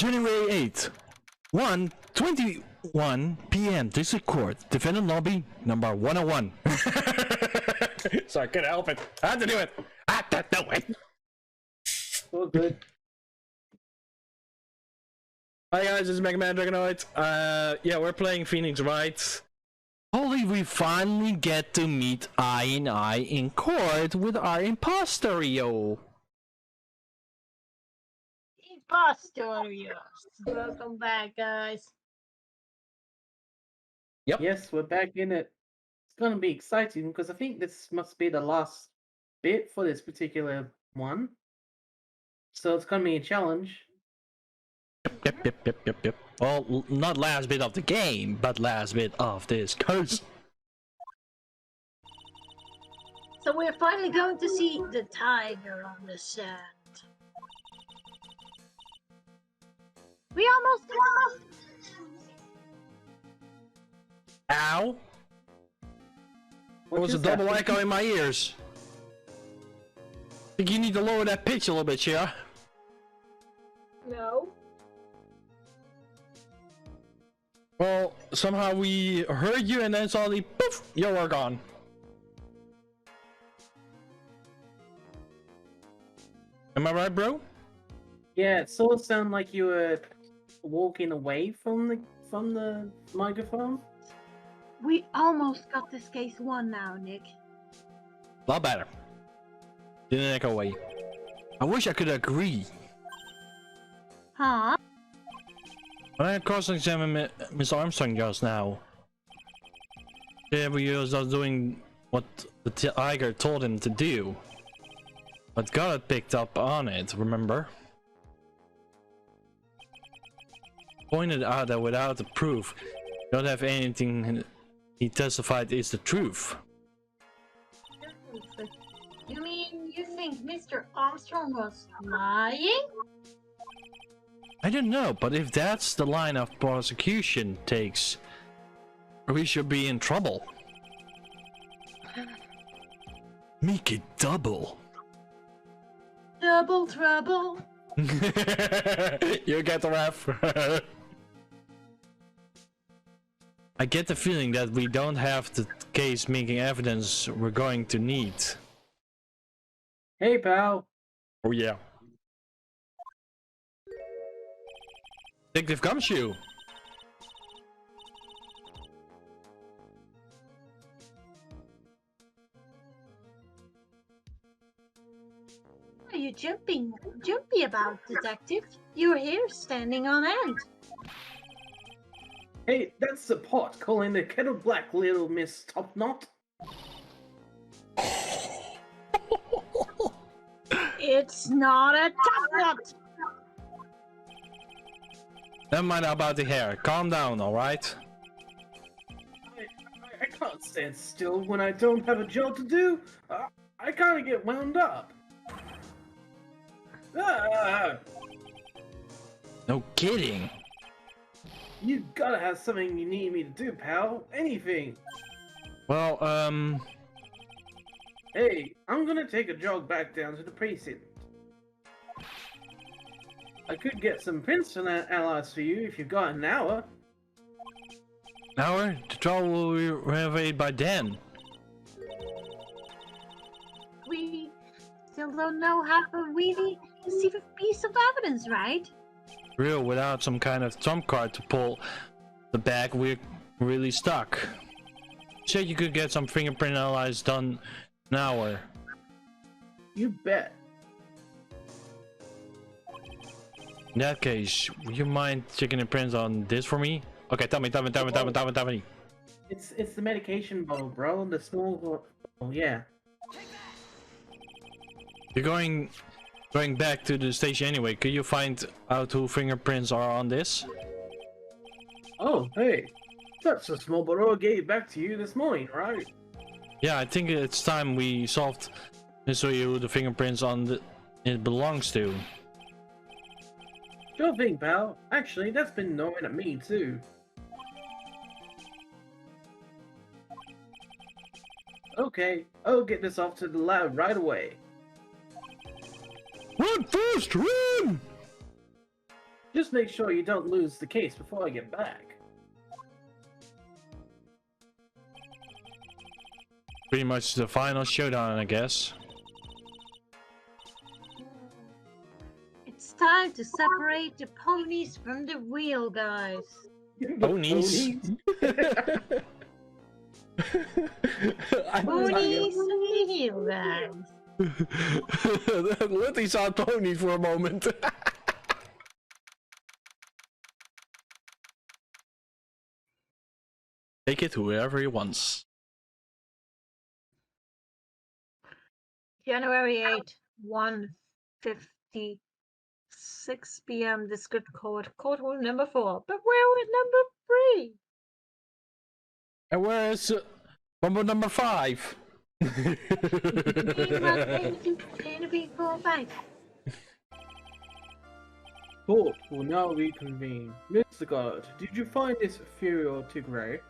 January 8th, 1:21 p.m. District Court, Defendant Lobby, number 101. So I couldn't help it. I had to do it. I had to do it. Oh, good. Hi guys, this is MegaDragonoid. Yeah, we're playing Phoenix Wright. Holy, we finally get to meet eye in eye in court with our imposter, yo. Impostorious. Welcome back, guys. Yep. Yes, we're back in it. It's gonna be exciting because I think this must be the last bit for this particular one. So it's gonna be a challenge. Yep. Well, not last bit of the game, but last bit of this curse. So we're finally going to see the tiger on the sand. We almost. Ow! There was a double echo in my ears. I think you need to lower that pitch a little bit, Sira. No. Well, somehow we heard you and then suddenly, poof, you were gone. Am I right, bro? Yeah, it sort of sounded like you were walking away from the microphone. We almost got this case won now, Nick. A lot better. Didn't echo away. I wish I could agree. Huh? When I cross-examined Miss Armstrong just now, he was just doing what the tiger told him to do. But God had picked up on it, remember? Pointed out that without the proof, you don't have anything he testified is the truth. You mean you think Mr. Armstrong was lying? I don't know, but if that's the line of prosecution takes, we should be in trouble. Make it double. Double trouble. You get the ref. I get the feeling that we don't have the case making evidence we're going to need. Hey, pal. Oh yeah. Detective Gumshoe. What are you jumpy about, detective? You're here standing on end. Hey, that's the pot calling the kettle black, little Miss Topknot. It's not a top. Never mind about the hair. Calm down, alright? I can't stand still when I don't have a job to do. I kind of get wound up. No kidding. You gotta have something you need me to do, pal. Anything. Well, Hey, I'm gonna take a jog back down to the precinct. I could get some Princeton allies for you if you've got an hour. hour? The trial will be renovated by then. We still don't know how to really receive a piece of evidence, right? Real, without some kind of trump card to pull the bag, we're really stuck. Said you could get some fingerprint analysis done in an hour. You bet. In that case, would you mind checking the prints on this for me? Okay, tell me. It's the medication bottle, bro. The small. Oh yeah. You're going back to the station anyway. Could you find out who fingerprints are on this? Oh hey, that's the small bottle I gave back to you this morning, right? Yeah, I think it's time we solved mystery who the fingerprints on it belongs to. Sure thing, pal. Actually, that's been gnawing at me too. Okay, I'll get this off to the lab right away. Run first, run! Just make sure you don't lose the case before I get back. Pretty much the final showdown, I guess. It's time to separate the ponies from the real guys. Ponies? Ponies and the real guys. Let these out ponies for a moment. Take it to wherever he wants. January 8th, 1:56 p.m. District Court, courtroom number 4. But we're at number 3. And where is number 5? 10, Court will now reconvene. Mr. Guard, did you find this Furior Tigray?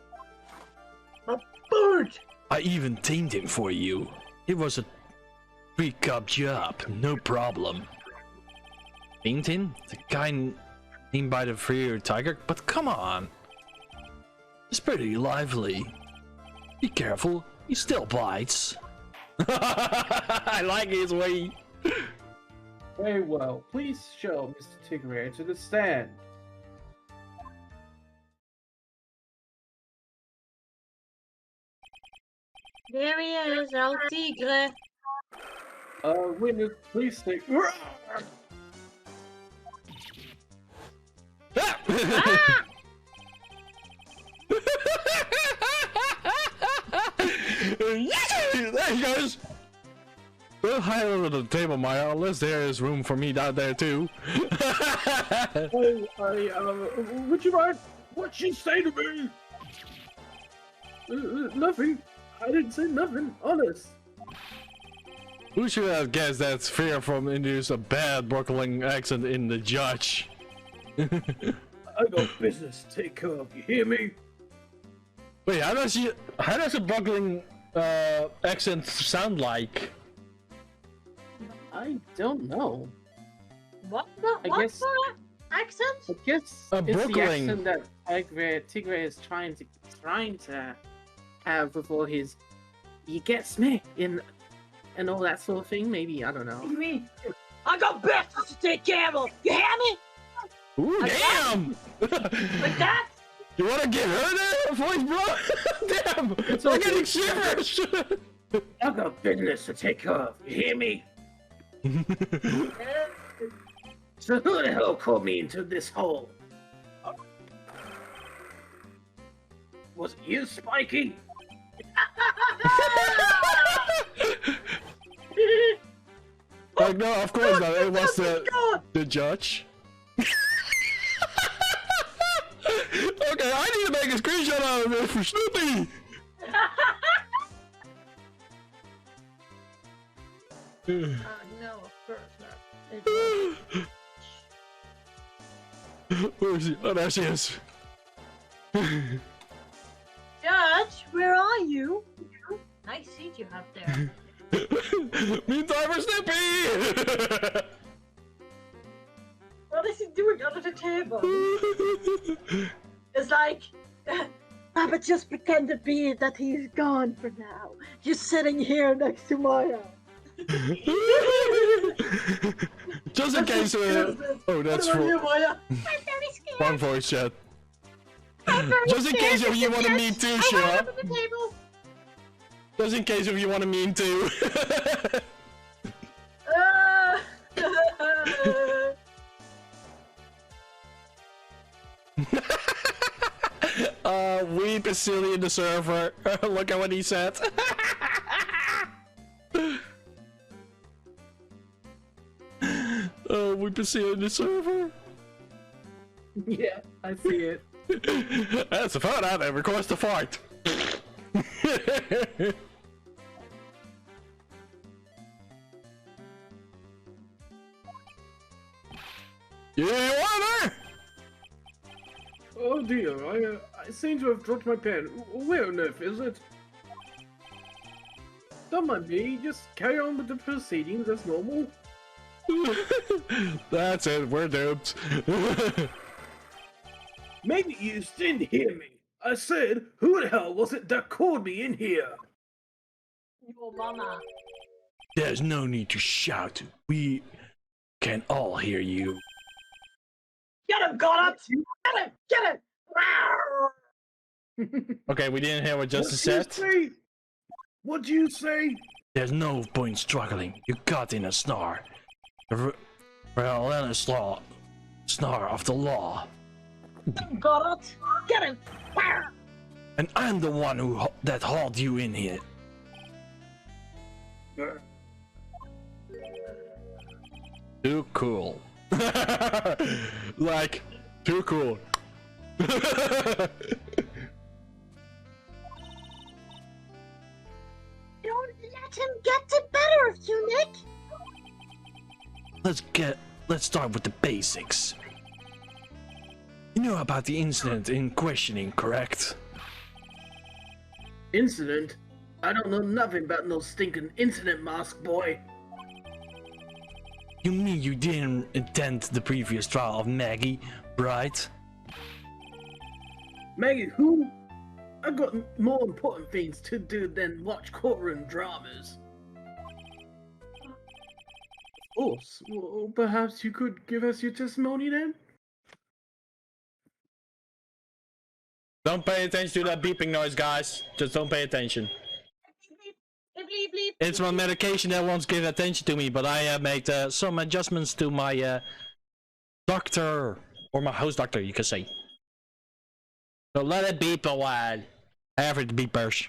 A bird! I even tamed him for you. It was a 3-cup job, no problem. Tamed him? The guy named by the Furior Tiger? But come on. It's pretty lively. Be careful, he still bites. I like his way. Very well. Please show Mr. Tigray to the stand. There he is, El Tigre. Witness, please take. Ah! There he goes. We'll hide under the table, Maya, unless there is room for me down there too. Would you mind? What'd she say to me? Nothing. I didn't say nothing. Honest. Who should have guessed that Fear from induce a bad buckling accent in the judge? I got business to take care of. You hear me? Wait, how does a buckling accent sound like? I don't know. What I guess- the accent? I guess A it's the Brooklyn. accent that Tigray is trying to have before his "he gets me" in and all that sort of thing. Maybe, I don't know. Me. I got business to take care of. You hear me? Ooh, Like damn! Like that? You wanna get her there, voice, bro? Damn! It's I'm okay. getting shivers! I got business to take care of. You hear me? So who the hell called me into this hole? Was it you, Spiky? Like, no, of course not. It was the judge. Okay, I need to make a screenshot out of it for Snoopy. No, of course not. Where is he? Oh, there she is. Judge, where are you? Nice seat you have there. Meantime for Snoopy! What is he doing under the table? It's like, but just pretend to be that he's gone for now. You're sitting here next to Maya. Just in case. Oh, that's What about you, for Maya? I'm very scared. wrong voice chat. I'm very Just in case scared, if you Mr. want to Judge. meet too, I Shira. went under the table. Just in case if you want to mean too. Weep is silly in the server. Look at what he said. Weep is silly in the server. Yeah, I see it. That's a fun out there. Request a fight. You wanna? Oh dear, I seem to have dropped my pen. Where on earth is it? Don't mind me, just carry on with the proceedings as normal. That's it, we're duped. Maybe you just didn't hear me. I said, who the hell was it that called me in here? Your mama. There's no need to shout. We can all hear you. Get him, got it! Get him! Get him! Okay, we didn't hear what Justin said. What'd you say? There's no point struggling. You got in a snare. The relentless law. Snare of the law. Got it! Get him! And I'm the one that hauled you in here. Too cool. Like, too cool. Don't let him get the better of you, Nick! Let's start with the basics. You know about the incident in questioning, correct? Incident? I don't know nothing about no stinking incident, Mask Boy. You mean you didn't attend the previous trial of Maggie, right? Maggie, who? I've got more important things to do than watch courtroom dramas. Of course. Well, perhaps you could give us your testimony then? Don't pay attention to that beeping noise, guys. Just don't pay attention. Bleep, bleep, bleep. It's my medication that wants to give attention to me, but I made some adjustments to my doctor, or my house doctor, you can say. So let it beep a while. Average beepers.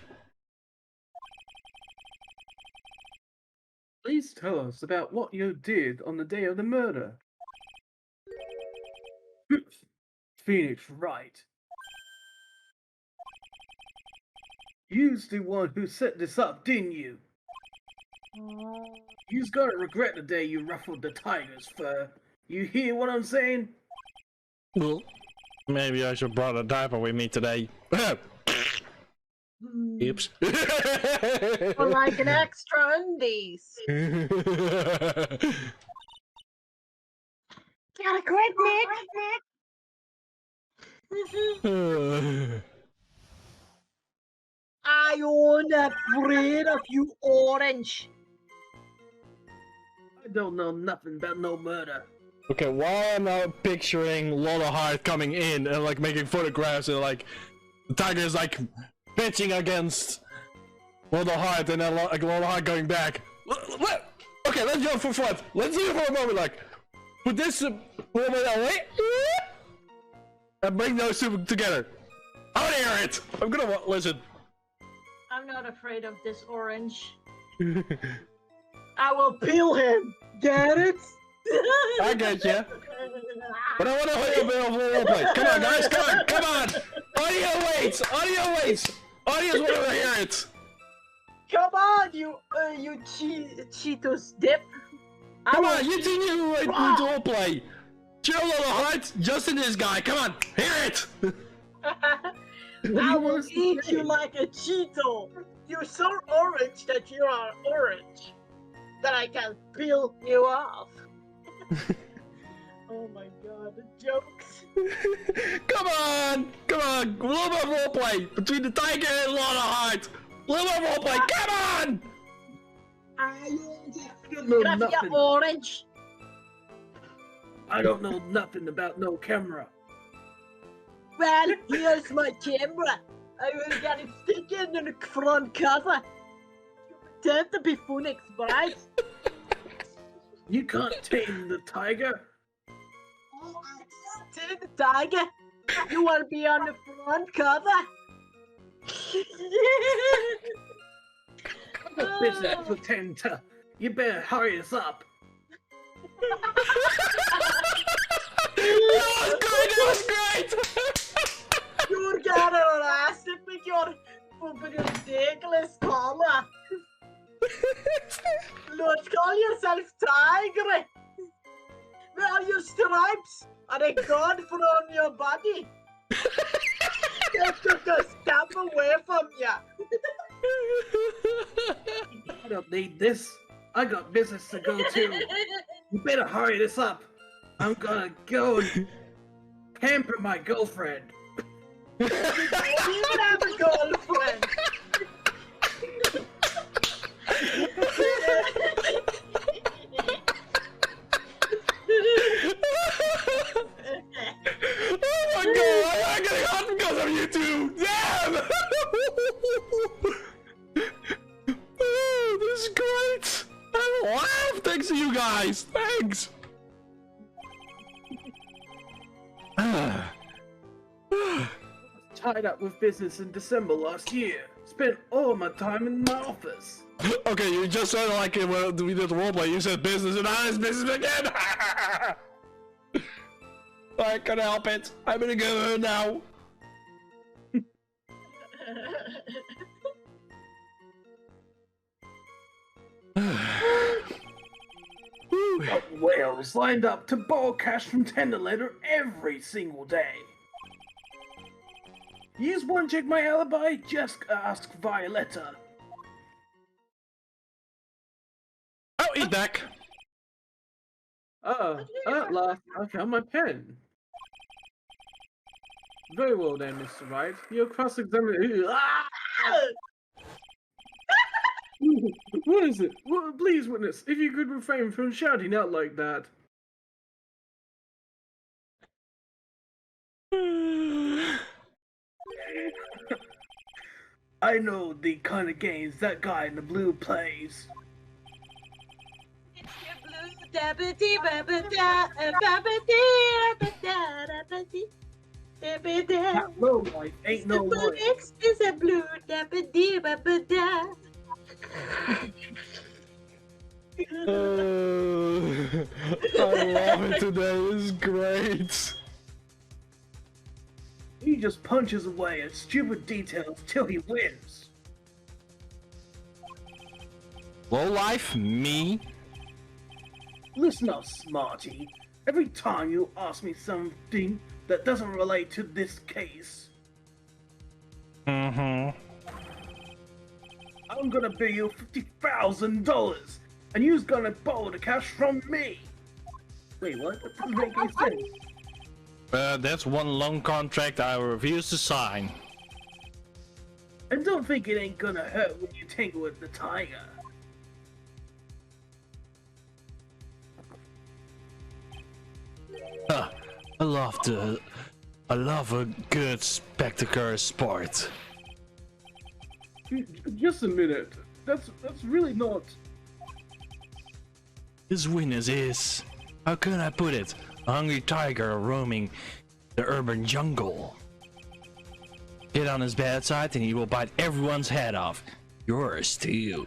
Please tell us about what you did on the day of the murder. Phoenix Wright. You's the one who set this up, didn't you? You's gonna regret the day you ruffled the tiger's fur. You hear what I'm saying? Well, maybe I should brought a diaper with me today. Oops. Or like an extra undies. Got a grip, Nick? I own a breed of you, Orange. I don't know nothing about no murder. Okay, why am I picturing Lola Hart coming in and like making photographs and like the tiger is like pitching against Lola Hart and then like Lola Hart going back. Okay, let's go for front. Let's do it for a moment. Like put this woman away and bring those two together. I want to hear it. I'm gonna listen. I'm not afraid of this Orange. I will peel him. Get it? I get you. But I want to hear a bit of roleplay. Come on, guys. Come on. Audio waits. Audience want to hear it. Come on, you Cheetos dip. Come on, you two new roleplay. Chill a little heart. Justin, this guy. Come on, hear it. I will eat you like a Cheeto. You're so orange that you are orange. That I can peel you off. Oh my god, the jokes. Come on. A little bit of roleplay between the tiger and Lola Hart. A little bit of roleplay. Come on. I don't know nothing. Orange. I don't know nothing about no camera. Well, here's my camera. I will get it sticking in the front cover. You pretend to be Phoenix, right? You can't tame the tiger. Oh, I can't tame the tiger. You want to be on the front cover? Business pretender. You better hurry us up. That was great. You're getting arrested with your ridiculous collar. Don't call yourself tiger. Where are your stripes? Are they gone from your body? They took a step away from you. I don't need this. I got business to go to. You better hurry this up. I'm gonna go and pamper my girlfriend. You can have a girlfriend. Oh my god, I'm getting hot because of you two! Damn! Oh, this is great! I laugh thanks to you guys! Thanks! Tied up with business in December last year. Spent all my time in my office. Okay, you just said like when we did the roleplay, you said business and now it's business again! I can't help it. I'm gonna go now. Whales lined up to borrow cash from Tender Letter every single day. You just want to check my alibi? Just ask Violetta. Oh, eat that. At last, I found my pen. Very well then, Mr. Wright. You're cross-examining. What is it? Well, please, witness, if you could refrain from shouting out like that. I know the kind of games that guy in the blue plays. That low life ain't no life. It's a blue dabba-dee-babba-da. I love it today. It's great. He just punches away at stupid details till he wins. Low life, me. Listen up, Smarty. Every time you ask me something that doesn't relate to this case, I'm gonna bill you $50,000, and you's gonna borrow the cash from me. Wait, what? That doesn't make any sense. That's one loan contract I refuse to sign. And don't think it ain't gonna hurt when you tangle with the tiger. I love a good spectacular sport. Just a minute. That's really not. His weakness is, how can I put it, a hungry tiger roaming the urban jungle. Get on his bad side and he will bite everyone's head off. Yours too.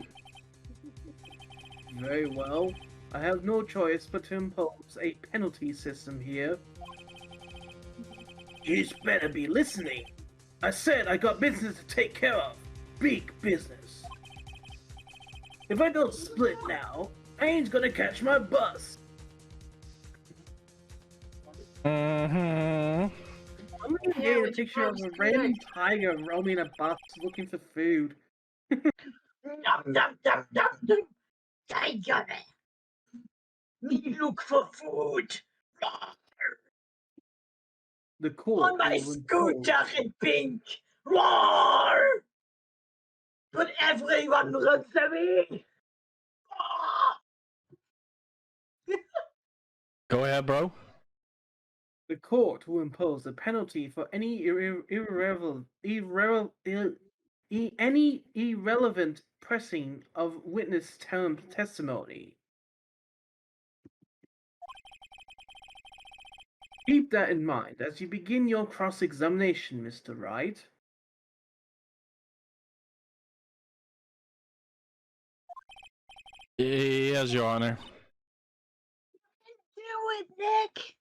Very well. I have no choice but to impose a penalty system here. You better be listening. I said I got business to take care of. Big business. If I don't split now, I ain't gonna catch my bus. I'm gonna get a picture of a random tiger roaming a bus looking for food. Nom, nom, nom, nom, nom. Tiger. Me look for food. The court On my will impose- scooter in pink. Roar! But everyone runs away. Go ahead, bro. The court will impose a penalty for any irrelevant pressing of witness testimony. Keep that in mind as you begin your cross-examination, Mr. Wright. Yes, Your Honor. Do it, Nick.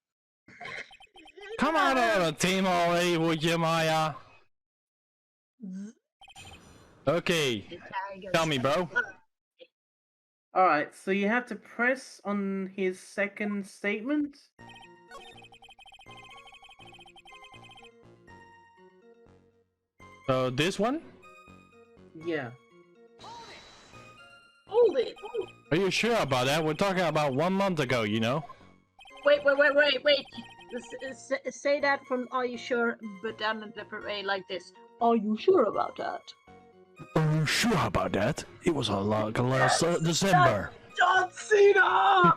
Come on a team already, would you, Maya? Okay, tell me, bro. Alright, so you have to press on his second statement. This one? Yeah. Hold it. Are you sure about that? We're talking about 1 month ago, you know? Wait. Say that from "Are you sure?" but down a different way, like this. Are you sure about that? Are you sure about that? It was like last December. John Cena!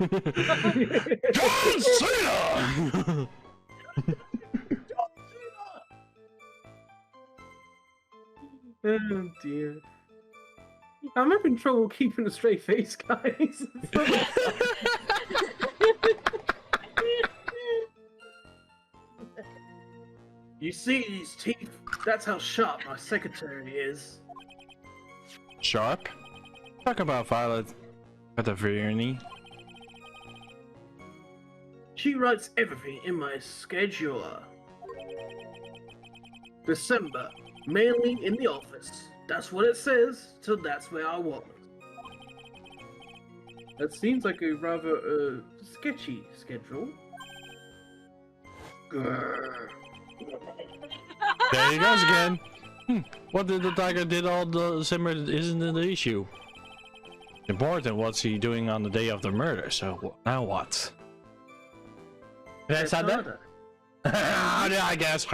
John Cena! Oh dear. I'm having trouble keeping a straight face, guys. You see these teeth? That's how sharp my secretary is. Sharp? Talk about Violet Petavrini. She writes everything in my scheduler. December, mainly in the office. That's what it says, so that's where I was. That seems like a rather sketchy schedule. Grr. There he goes again. What did the tiger did all the December isn't the issue. Important what's he doing on the day of the murder, so now what? Did I say that? Yeah, I guess.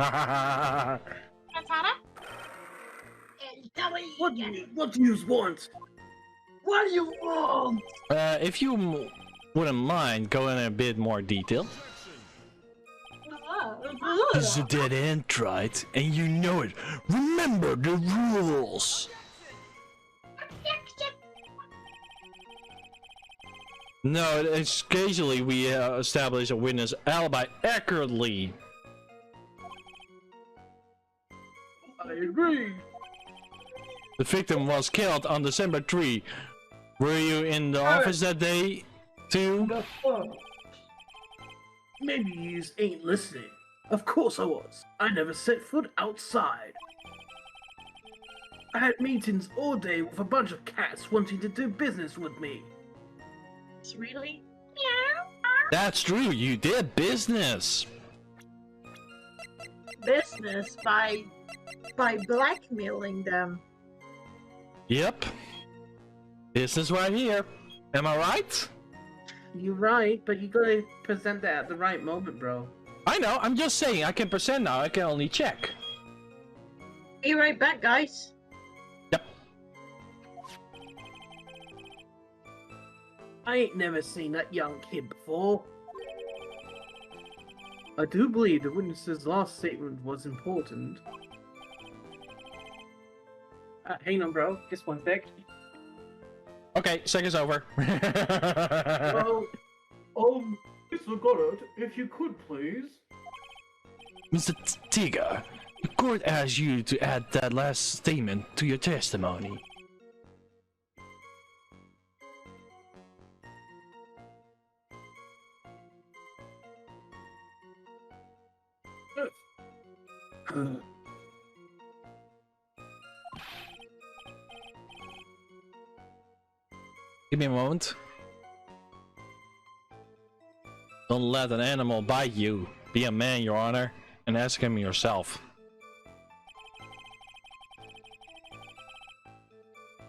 What do you want? What do you want? If you wouldn't mind going in a bit more detail. This is a dead end, right? And you know it. Remember the rules. No, it's occasionally we establish a witness alibi accurately. I agree. The victim was killed on December 3. Were you in the office that day too? The fuck? Maybe you ain't listening. Of course I was. I never set foot outside. I had meetings all day with a bunch of cats wanting to do business with me. Really? That's true, you did business. Business by blackmailing them. Yep. Business right here. Am I right? You're right, but you gotta present that at the right moment, bro. I know, I'm just saying I can present now, I can only check. Be right back, guys. Yep. I ain't never seen that young kid before. I do believe the witness's last statement was important. Hang on, bro. Just one sec. Okay, second's over. Well, Mr. Goddard, if you could please. Mr. Tiga, the court asks you to add that last statement to your testimony. Give me a moment. Don't let an animal bite you. Be a man, Your Honor, and ask him yourself.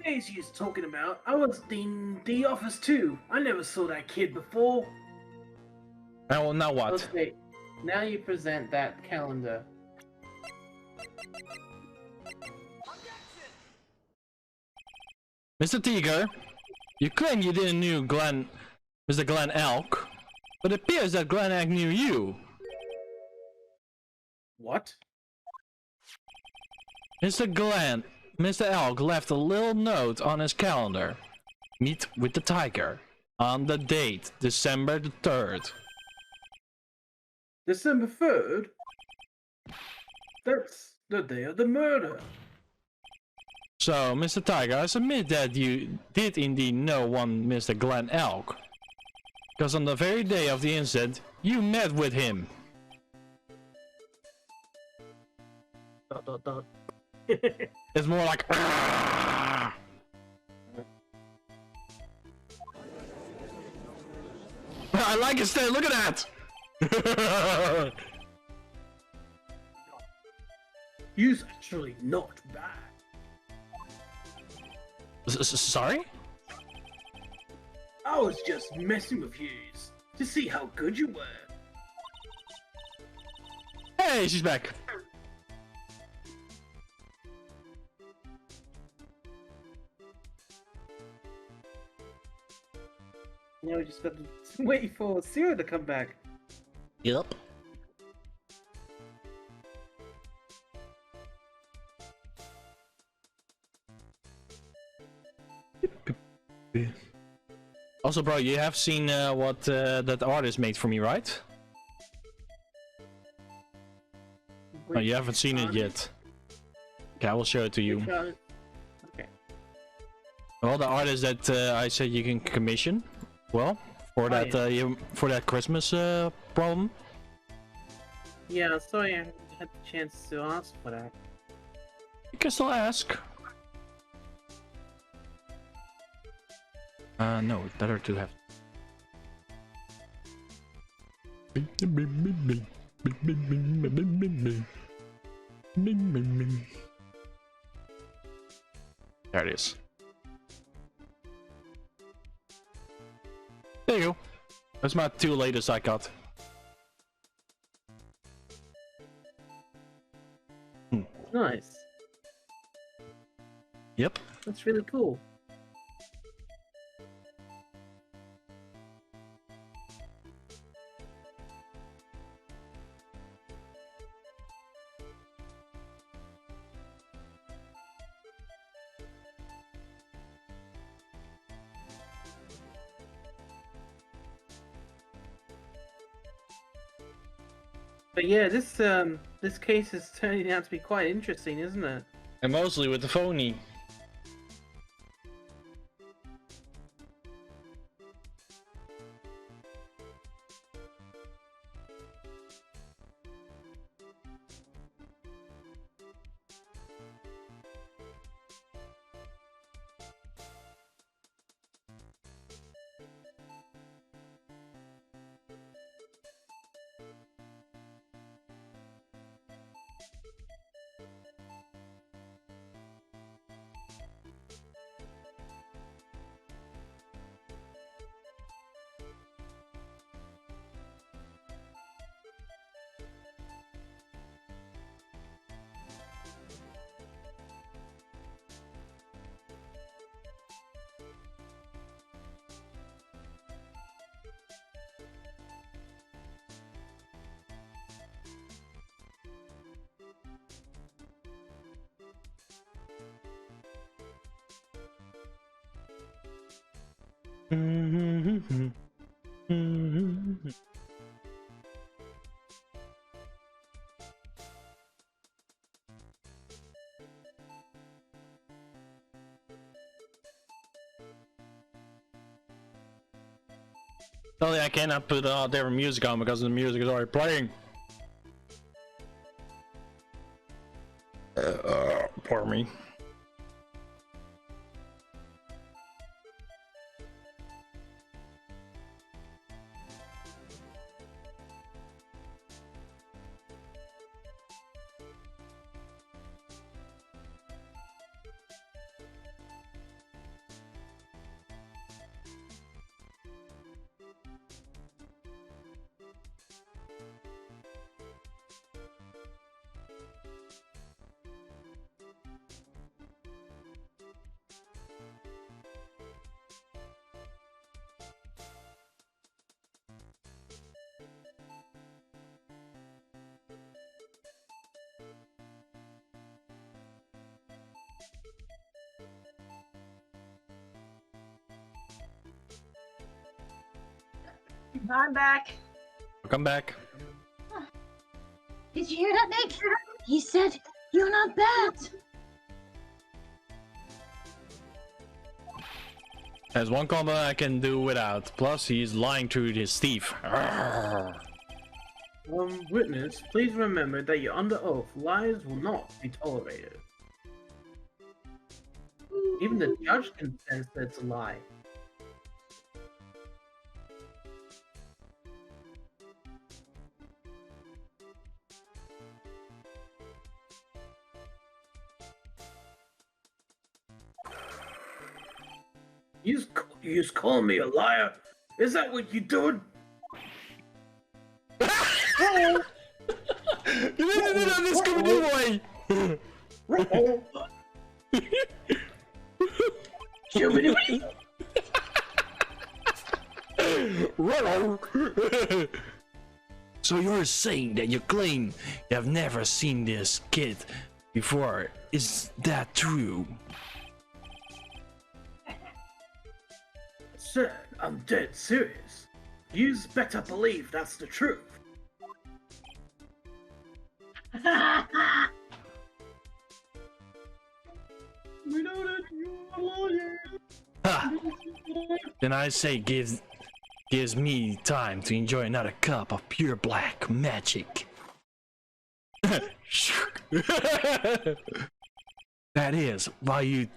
Days he's talking about, I was in the office too. I never saw that kid before. Now what? Okay, now you present that calendar. Mr. Tiger, you claim you didn't know Mr. Glenn Elk, but it appears that Glenn Elk knew you. What? Mr. Elk left a little note on his calendar. Meet with the tiger. On the date, December the 3rd. December 3rd? That's the day of the murder. So, Mr. Tiger, I submit that you did indeed know one Mr. Glenn Elk. Because on the very day of the incident, you met with him. It's more like "Argh!" I like it, Stan. Look at that. You's actually not bad. Sorry? I was just messing with you to see how good you were. Hey, she's back. Now we just got to wait for Sira to come back. Yep. Also, bro, you have seen what that artist made for me, right? No, you haven't seen it yet. Okay, I will show it to you. Okay. Well, the artist that I said you can commission. Well, for that for that Christmas problem. Yeah, sorry I haven't had the chance to ask for that. You can still ask. No, it's better to have. There it is. There you go. That's my two latest I got. Nice. Yep. That's really cool. But yeah, this case is turning out to be quite interesting, isn't it? And mostly with the phony. Sorry, I cannot put different music on because the music is already playing. Pardon me. I'm back. Come back. Did you hear that, Nick? He said you're not bad. There's one combo I can do without. Plus, he's lying through his teeth. Witness, please remember that you're under oath. Lies will not be tolerated. Even the judge can sense that it's a lie. You just calling me a liar? Is that what you doing? You didn't do that this Scooby-Doo way! So you're saying that you claim you have never seen this kid before? Is that true? Sir, I'm dead serious. You's better believe that's the truth. We know that you're a lawyer. Ha! Then I say gives me time to enjoy another cup of pure black magic. That is why you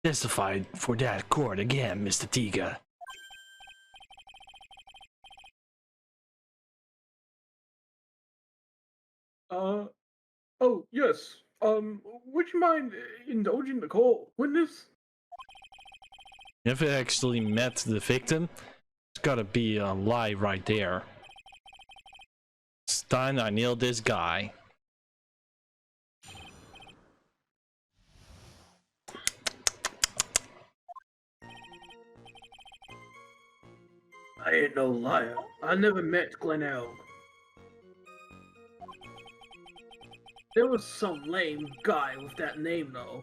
testified for that court again, Mr. Tiga. Oh, yes. Would you mind indulging the court, witness? If you actually met the victim, it's gotta be a lie right there. It's time I nailed this guy. I ain't no liar. I never met Glen Elg. There was some lame guy with that name though.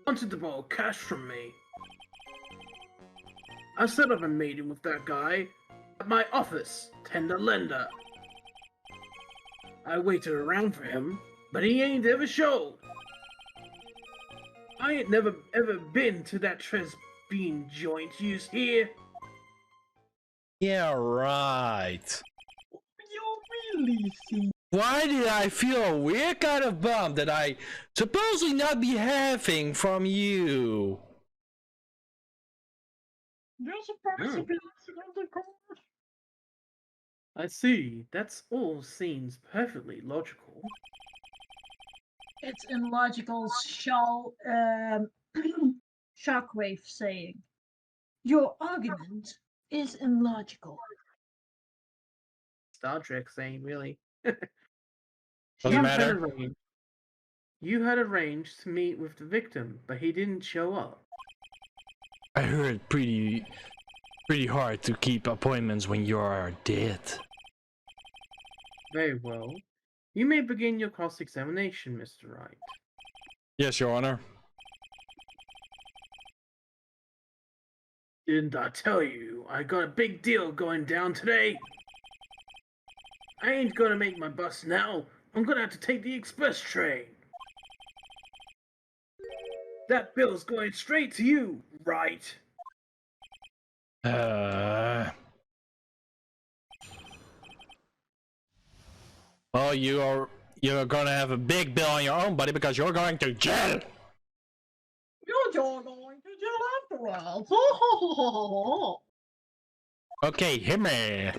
Wanted to borrow cash from me. I set up a meeting with that guy at my office, tender lender. I waited around for him, but he ain't ever showed. I ain't never ever been to that Tresbean joint used here. Yeah, right. You really see? Why did I feel a weird kind of bump that I supposedly not be having from you? There's a possibility of the court. I see. That's all seems perfectly logical. It's illogical shockwave saying. Your argument is illogical. Star Trek saying, really. Doesn't You matter. had arranged to meet with the victim, but he didn't show up. I heard pretty hard to keep appointments when you are dead. Very well. You may begin your cross-examination, Mr. Wright. Yes, Your Honor. Didn't I tell you I got a big deal going down today? I ain't gonna make my bus now. I'm gonna have to take the express train. That bill's going straight to you, right? Well, you're gonna have a big bill on your own, buddy, because you're going to jail. You're going to jail afterwards. Okay, hit me.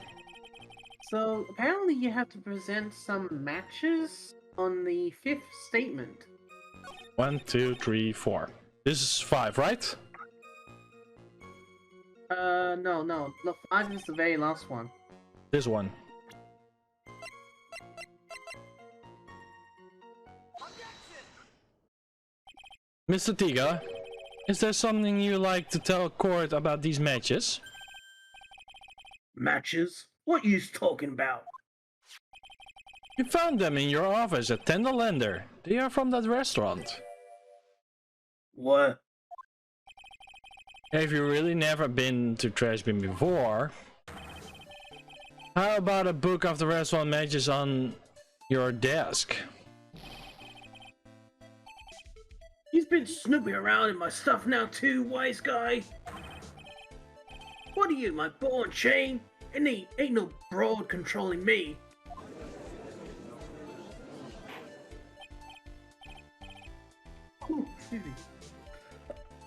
So, apparently you have to present some matches on the 5th statement. 1, 2, 3, 4. This is 5, right? No, 5 is the very last one. This one. Mr. Tiga, is there something you like to tell court about these matches? Matches? What you talking about? You found them in your office at Tender Lender. They are from that restaurant. What? Have you really never been to Trashbin before? How about a book of the restaurant matches on your desk? He's been snooping around in my stuff now too, wise guy. What are you, my ball and chain? Ain't no broad controlling me. Ooh, excuse me.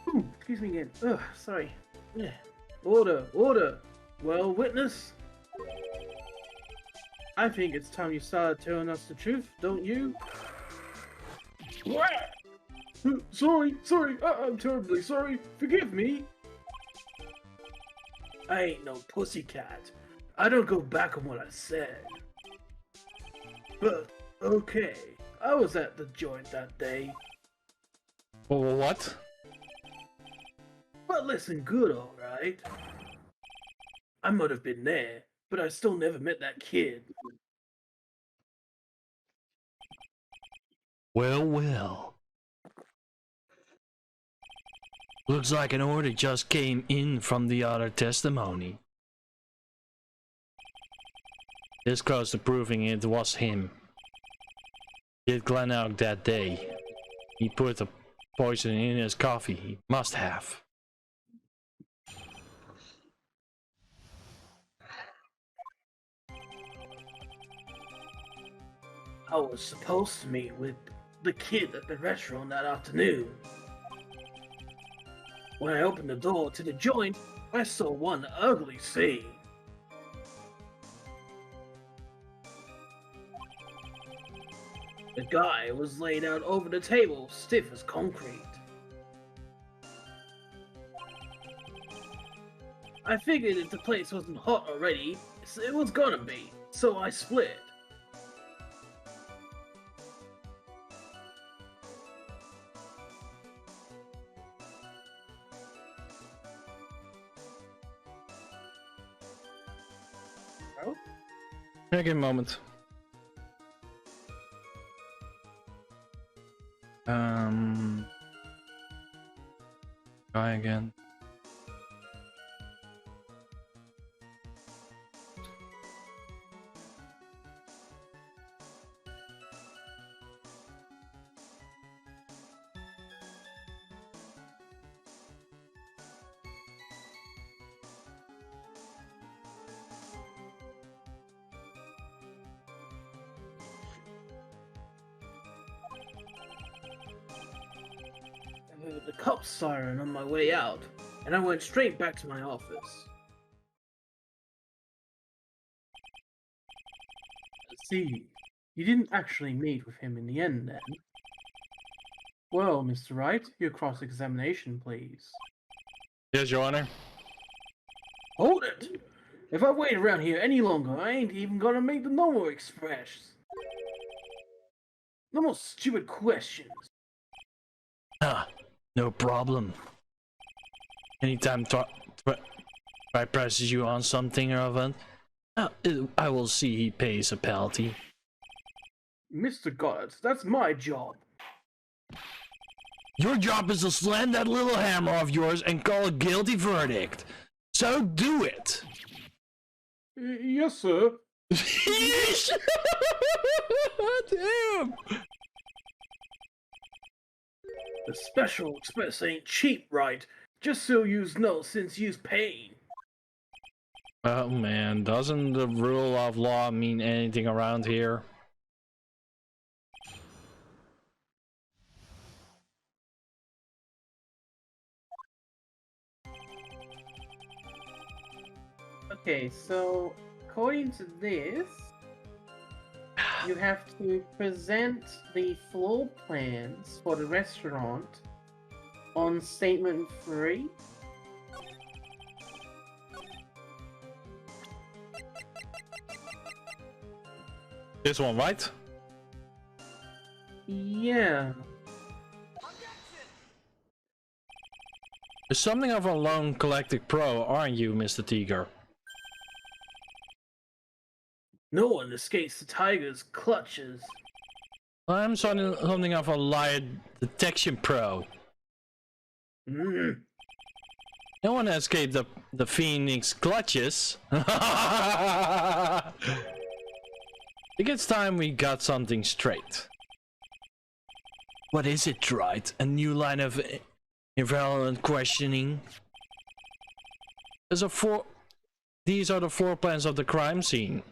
Ooh, excuse me again. Ugh, sorry. Yeah. Order. Well, witness. I think it's time you started telling us the truth, don't you? What? Sorry. I'm terribly sorry. Forgive me. I ain't no pussycat. I don't go back on what I said. But, okay, I was at the joint that day. What? But listen good, alright? I might have been there, but I still never met that kid. Well, well. Looks like an order just came in from the other testimony. This close to proving it was him. Did Glenn out that day. He put the poison in his coffee. He must have. I was supposed to meet with the kid at the restaurant that afternoon. When I opened the door to the joint, I saw one ugly scene. The guy was laid out over the table, stiff as concrete. I figured if the place wasn't hot already, it was gonna be, so I split. Take a moment. Try again. I heard the cop's siren on my way out, and I went straight back to my office. See, you didn't actually meet with him in the end then. Well, Mr. Wright, your cross-examination, please. Yes, Your Honor. Hold it! If I wait around here any longer, I ain't even gonna make the normal expressions. No more stupid questions. Ah, no problem. Anytime I presses you on something or other, I will see he pays a penalty. Mr. Goddard, that's my job. Your job is to slam that little hammer of yours and call a guilty verdict. So do it. Yes, sir. Damn. The Special Express ain't cheap, right? Just so yous know since yous paying. Oh man, doesn't the rule of law mean anything around here? Okay, so according to this, you have to present the floor plans for the restaurant on statement 3. This one, right? Yeah. You're something of a lone collective pro, aren't you, Mr. Tiger? No one escapes the tiger's clutches. I'm something of a lie detection pro. No one escaped the Phoenix clutches. I think it's time we got something straight. What is it, Wright? A new line of irrelevant questioning? These are the floor plans of the crime scene.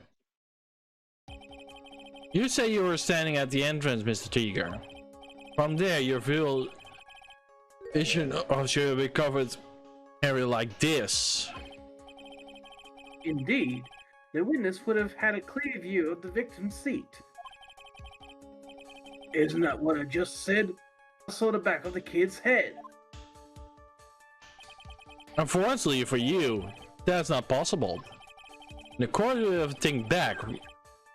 You say you were standing at the entrance, Mr. Tiger. From there, your vision of your recovered area like this. Indeed, the witness would have had a clear view of the victim's seat. Isn't that what I just said? I saw the back of the kid's head. Unfortunately for you, That's not possible. And according to everything back,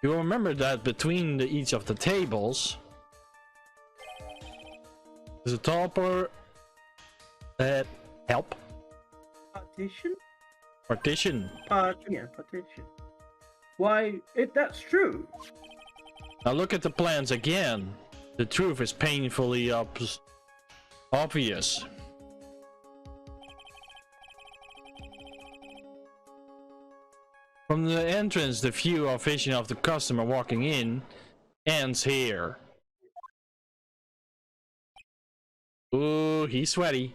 you will remember that between each of the tables there's a topper that help Partition? partition. Yeah, partition. Why, that's true. Now look at the plans again. The truth is painfully obvious. From the entrance, the view or vision of the customer walking in ends here. Ooh, he's sweaty.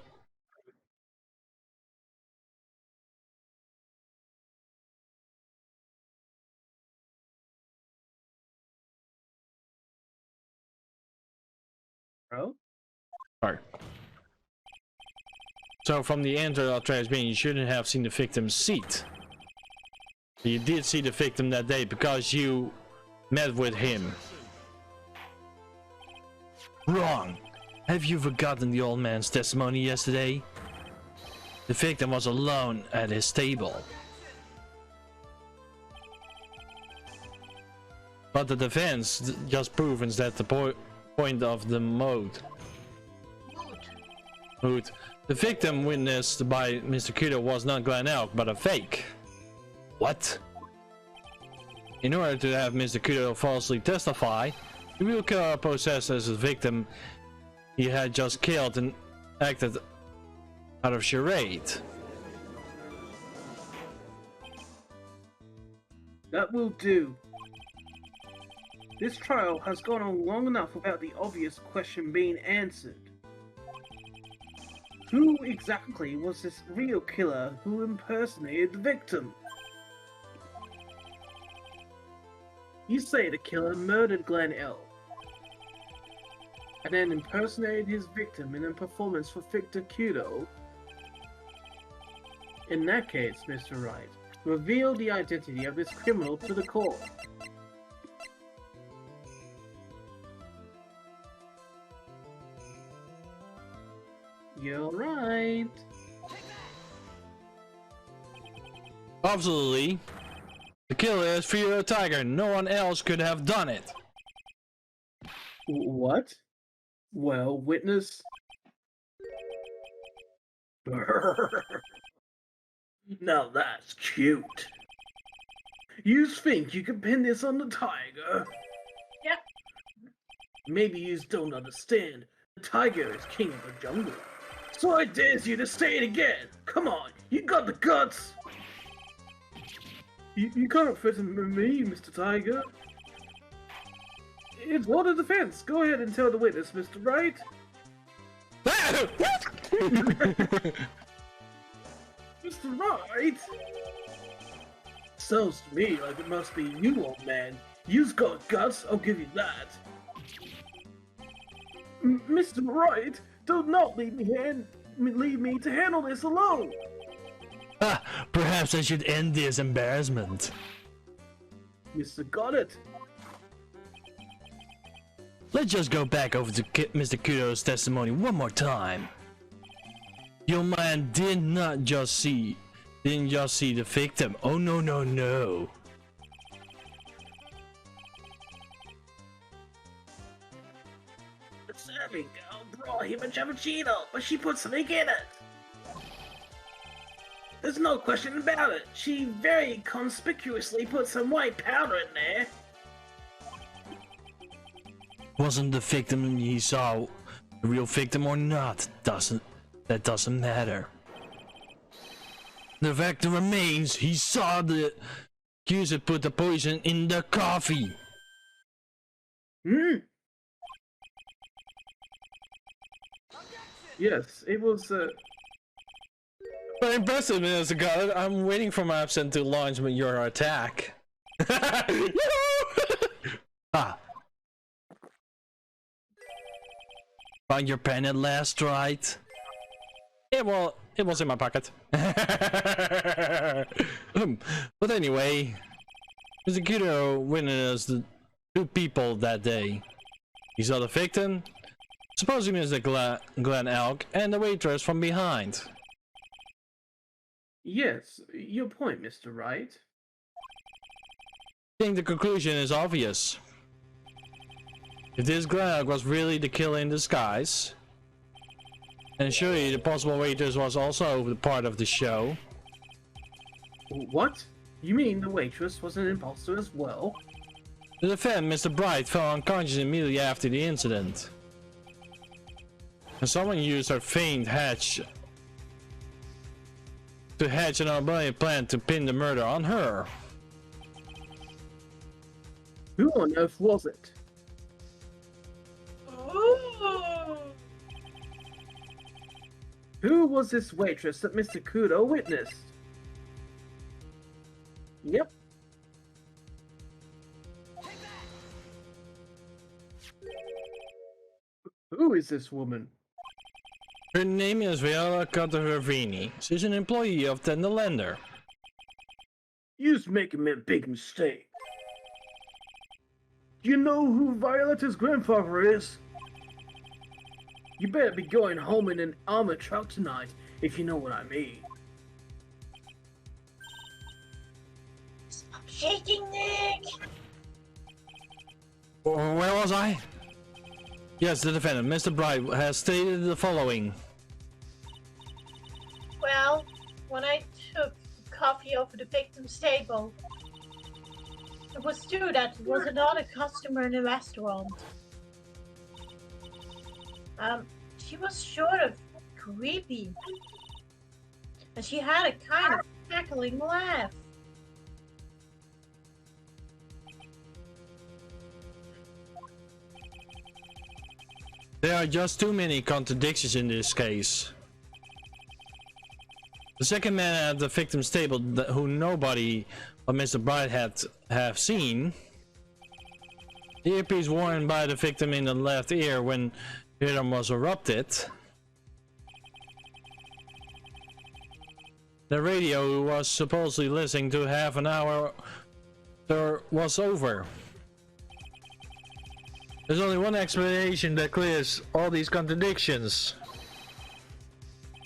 Bro? Sorry. So from the entrance of Tribulations, you shouldn't have seen the victim's seat. You did see the victim that day because you met with him. Wrong. Have you forgotten the old man's testimony yesterday? The victim was alone at his table. But the defense just proves that the point of the mood. The victim witnessed by Mr. Kudo was not Glen Elk, but a fake. What? In order to have Mr. Kudo falsely testify, the real killer possessed as a victim he had just killed and acted out of charade. That will do. This trial has gone on long enough without the obvious question being answered. Who exactly was this real killer who impersonated the victim? You say the killer murdered Glen Elk and then impersonated his victim in a performance for Victor Kudo. In that case, Mr. Wright, reveal the identity of this criminal to the court. You're right. Absolutely. The killer is Fear Tiger. No one else could have done it. What? Well, witness. Now that's cute. You think you can pin this on the tiger? Yep. Maybe you don't understand. The tiger is king of the jungle. So I dare you to say it again. Come on, you got the guts. You can't threaten me, Mr. Tiger. It's water defense. Go ahead and tell the witness, Mr. Wright. Mr. Wright? Sounds to me like it must be you, old man. You've got guts, I'll give you that. Mr. Wright, do not leave me to handle this alone. Perhaps I should end this embarrassment. Mr. Got it. Let's just go back over to Mr. Kudo's testimony one more time. Your man didn't just see the victim. Oh no no no. The serving girl brought him a cappuccino, but she put something in it. There's no question about it. She very conspicuously put some white powder in there. Wasn't the victim he saw the real victim or not? That doesn't matter. The fact remains he saw the accuser put the poison in the coffee. Yes, it was Very impressive, Mr. God. I'm waiting for my absent to launch your attack. Ah. Found your pen at last, right? Yeah, well, it was in my pocket. But anyway, Mr. Kudo witnessed the two people that day. He saw the victim, supposedly Mr. Glen Elk, and the waitress from behind. Yes, your point, Mr. Wright. I think the conclusion is obvious. If this Glag was really the killer in disguise, and surely the possible waitress was also the part of the show. What? You mean the waitress was an imposter as well? To defend, Mr. Bright fell unconscious immediately after the incident. And someone used her faint hatch to hatch an unbelievable plan to pin the murder on her. Who on earth was it? Ooh. Who was this waitress that Mr. Kudo witnessed? Yep. Who is this woman? Her name is Viola Cataravini. She's an employee of the Lender. You're making a big mistake. Do you know who Violeta's grandfather is? You better be going home in an armored truck tonight, if you know what I mean. Stop shaking, Nick! Where was I? Yes, the defendant, Mr. Bright, has stated the following. Well, when I took coffee over the victim's table, it was true that it was another customer in the restaurant. She was sort of creepy. And she had a kind of cackling laugh. There are just too many contradictions in this case. The second man at the victim's table, who nobody but Mr. Bright have seen, the earpiece worn by the victim in the left ear when rhythm was erupted, the radio who was supposedly listening to half an hour was over. There's only one explanation that clears all these contradictions.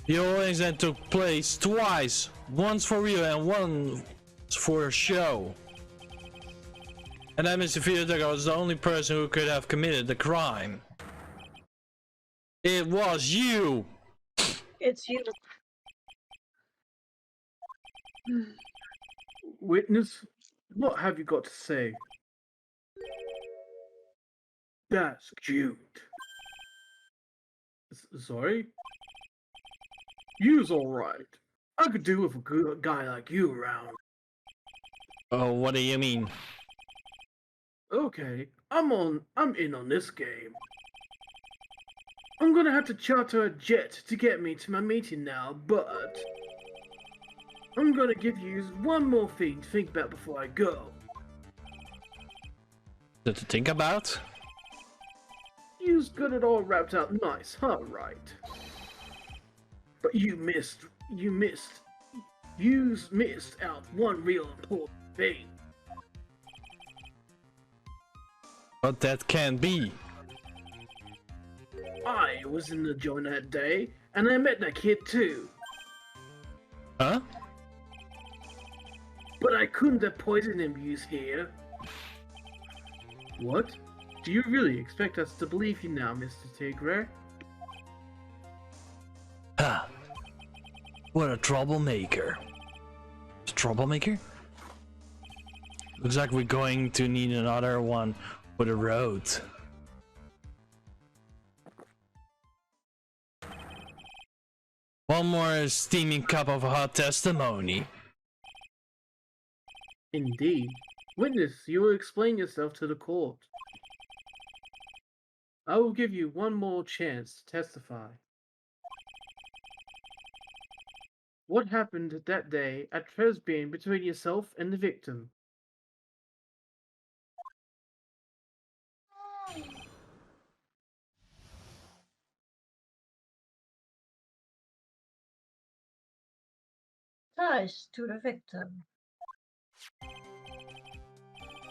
The whole incident took place twice, once for real and once for a show. And that Mr. Futher was the only person who could have committed the crime. It was you! It's you. Witness, what have you got to say? That's cute. Sorry? You's alright. I could do with a good guy like you around. Oh, what do you mean? Okay, I'm in on this game. I'm gonna have to charter a jet to get me to my meeting now, but I'm gonna give you one more thing to think about before I go. To think about? You's got it all wrapped up nice, huh, Wright? But you missed out one real important thing. But that can't be. I was in the joint that day, and I met that kid too. Huh? But I couldn't have poisoned him, you hear? What? Do you really expect us to believe you now, Mr. Tigre? Ha! What a troublemaker. Troublemaker? Looks like we're going to need another one for the road. One more steaming cup of hot testimony. Indeed. Witness, you will explain yourself to the court. I will give you one more chance to testify. What happened that day at Tresbian between yourself and the victim? Ties to the victim.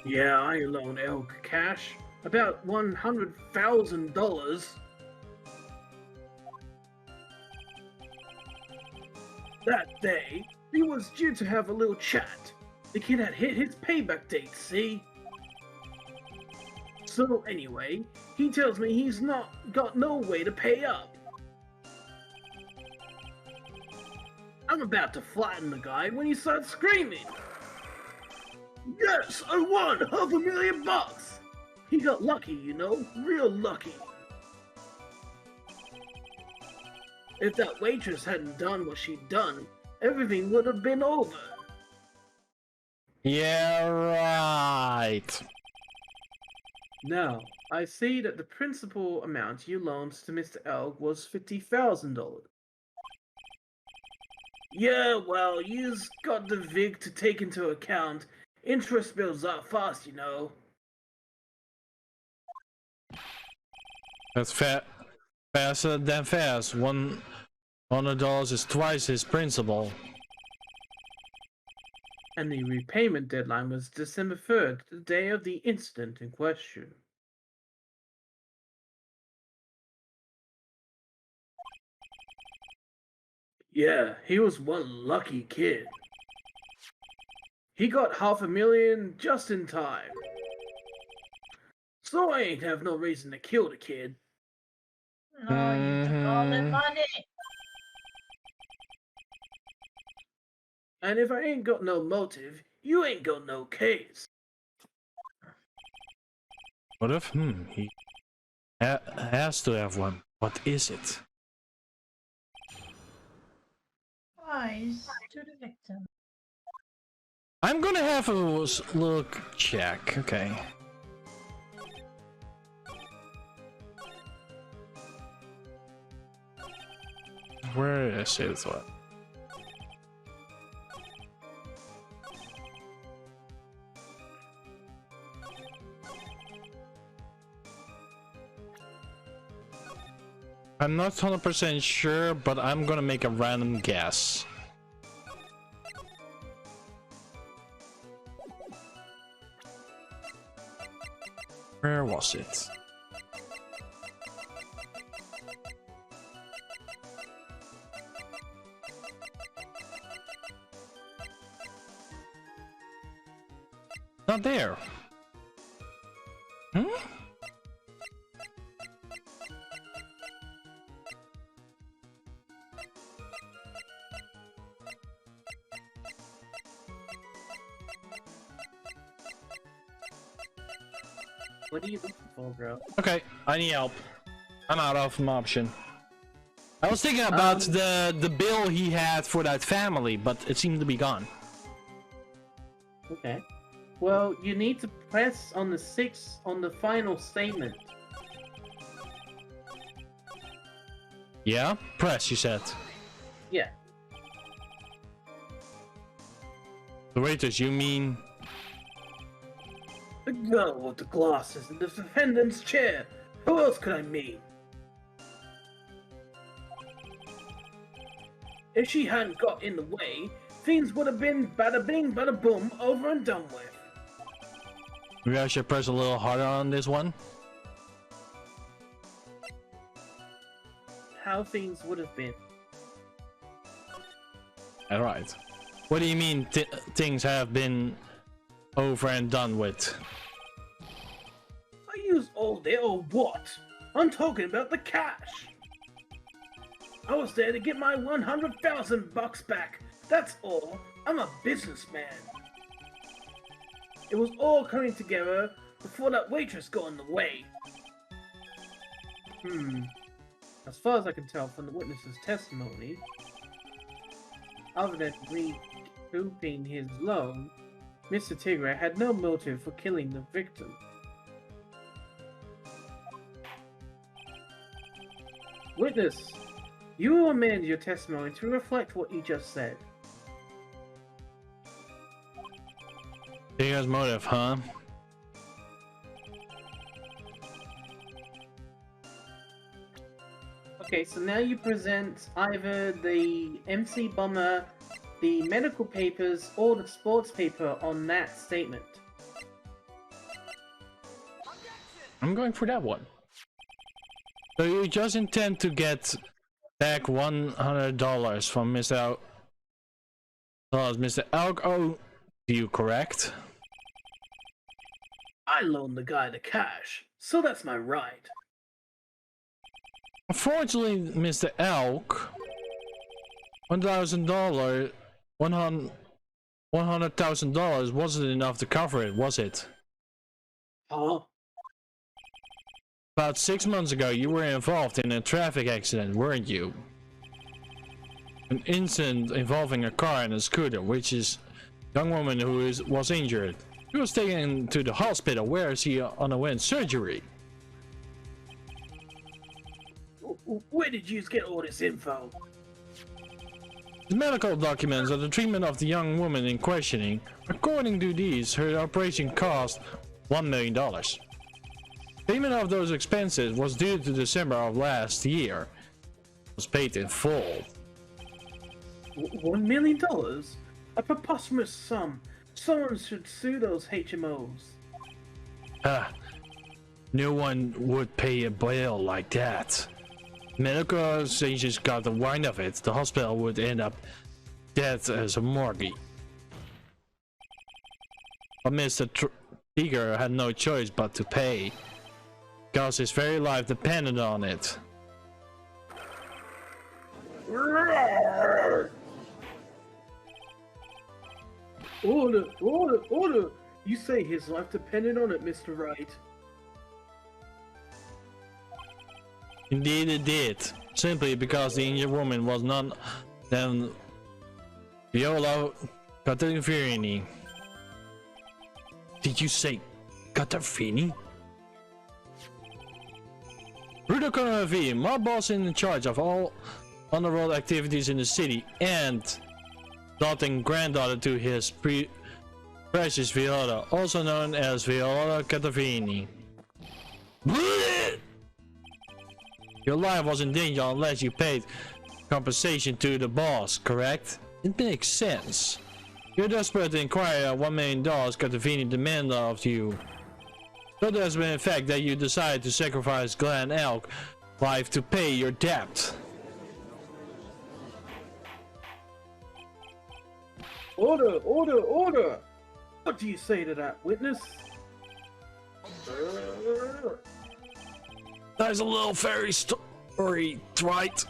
Yeah, I loaned Elk cash. About $100,000. That day, We was due to have a little chat. The kid had hit his payback date, see? So anyway, he tells me he's not got no way to pay up. I'm about to flatten the guy when he starts screaming. Yes, I won $500,000! He got lucky, you know, real lucky. If that waitress hadn't done what she'd done, everything would have been over. Yeah, right. Now, I see that the principal amount you loaned to Mr. Elg was $50,000. Yeah, well, you's got the VIG to take into account. Interest builds up fast, you know. That's faster than fast. $100 is twice his principal. And the repayment deadline was December 3rd, the day of the incident in question. Yeah, he was one lucky kid. He got $500,000 just in time. So I ain't have no reason to kill the kid. No, you took all the money. And if I ain't got no motive, you ain't got no case. What if, he has to have one. What is it? Eyes to the victim. I'm gonna have a look check, okay. Where is it? What? I'm not 100% sure, but I'm gonna make a random guess. Where was it? Not there. Hmm? What are you looking for, bro? Okay, I need help. I'm out of an option. I was thinking about the bill he had for that family, but it seemed to be gone. Okay. Well, you need to press on the 6 on the final statement. Yeah? Press, you said. Yeah. The waiters, you mean... The girl with the glasses in the defendant's chair. Who else could I mean? If she hadn't got in the way, things would have been bada bing, bada boom, over and done with. Maybe I should press a little harder on this one. How things would have been. Alright. What do you mean things have been over and done with? I used all day or what? I'm talking about the cash. I was there to get my $100,000 back. That's all. I'm a businessman. It was all coming together before that waitress got in the way. As far as I can tell from the witness's testimony, other than recouping his loan, Mr. Tigray had no motive for killing the victim. Witness, you will amend your testimony to reflect what you just said. Bigger's motive, huh? Okay, so now you present either the MC Bomber, the medical papers, or the sports paper on that statement. I'm going for that one. So you just intend to get back $100 from Mr. Does Mr. Elk owe you, correct? I loaned the guy the cash, so that's my right. Unfortunately, Mr. Elk, $1,000, $100,000 wasn't enough to cover it, was it? Huh? About 6 months ago, you were involved in a traffic accident, weren't you? An incident involving a car and a scooter, which is a young woman who was injured. She was taken to the hospital where she underwent surgery. Where did you get all this info? The medical documents of the treatment of the young woman in questioning. According to these, her operation cost $1 million. Payment of those expenses was due to December of last year. It was paid in full. $1 million? A preposterous sum. Someone should sue those HMOs. No one would pay a bill like that. Medical associations got the wind of it. The hospital would end up dead as a morgue. But Mr. Tiger had no choice but to pay, because his very life depended on it. Order, order, order! You say his life depended on it, Mr. Wright. Indeed it did, simply because the injured woman was none than Viola Catavini. Did you say Catavini? Rudo Catavini, my boss in charge of all underworld activities in the city, and daughter granddaughter to his precious Viola, also known as Viola Catavini. Your life was in danger unless you paid compensation to the boss, correct? It makes sense. You're desperate to inquire $1 million Catavini demanded of you. So there's been a fact that you decided to sacrifice Glen Elk life to pay your debt. Order, order, order! What do you say to that, witness? There's a little fairy story, right?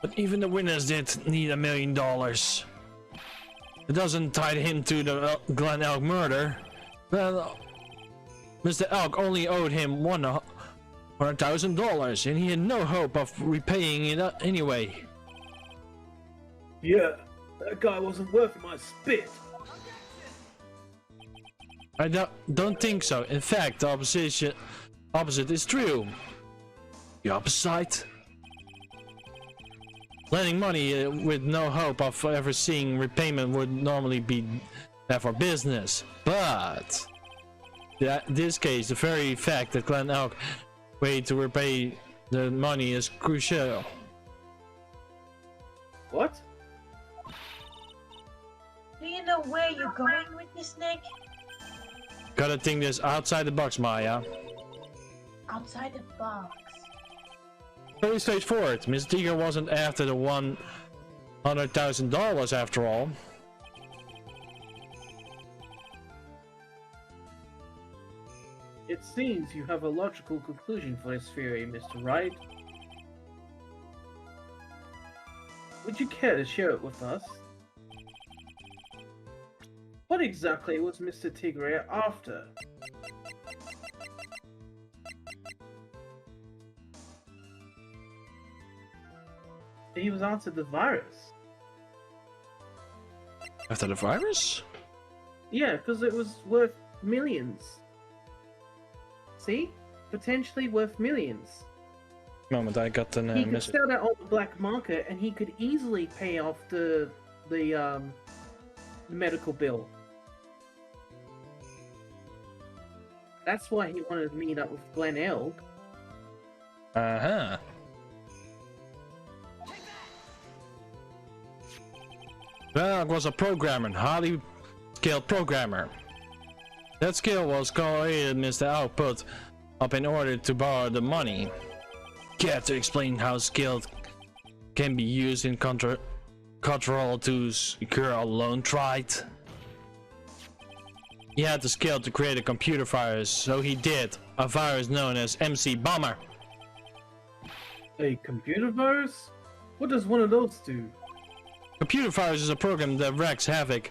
But even the witness did need $1 million. It doesn't tie him to the Glen Elk murder. Well, Mr. Elk only owed him $100,000, and he had no hope of repaying it anyway. Yeah, that guy wasn't worth my spit. I don't think so. In fact, the opposite is true. The opposite? Lending money with no hope of ever seeing repayment would normally be bad for business. But in this case, the very fact that Glen Elk waited to repay the money is crucial. What? Do you know where you're going with this, Nick? Gotta think this outside the box, Maya. Outside the box. Very straightforward. Miss Tiger wasn't after the $100,000 after all. It seems you have a logical conclusion for this theory, Mr. Wright. Would you care to share it with us? What exactly was Mr. Tigray after? He was after the virus. After the virus? Yeah, because it was worth millions. See? Potentially worth millions. Moment, I got the He could message. sell that on the black market, and he could easily pay off the medical bill. That's why he wanted to meet up with Glen Elk. Uh-huh. Well, was a programmer, highly skilled programmer. That skill was created Mr. Elk put up in order to borrow the money. Care to explain how skilled can be used in control to secure alone tried. He had the skill to create a computer virus, so he did. A virus known as MC Bomber. A computer virus? What does one of those do? Computer virus is a program that wreaks havoc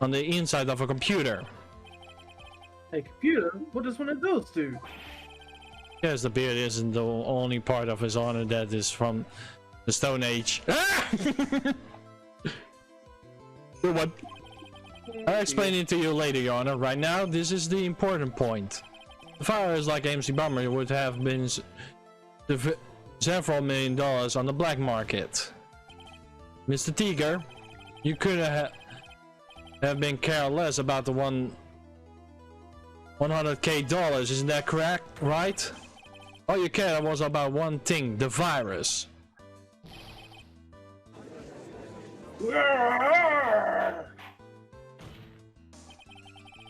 on the inside of a computer. A computer? What does one of those do? Yes, the beard isn't the only part of his honor that is from the Stone Age. Ah! Good one. I'll explain it to you later, Your Honor. Right now, this is the important point. The virus like MC Bomber would have been several $1 million on the black market. Mr. Tiger, you could have been careless about the $100K, isn't that correct? Right? All you cared was about one thing, the virus.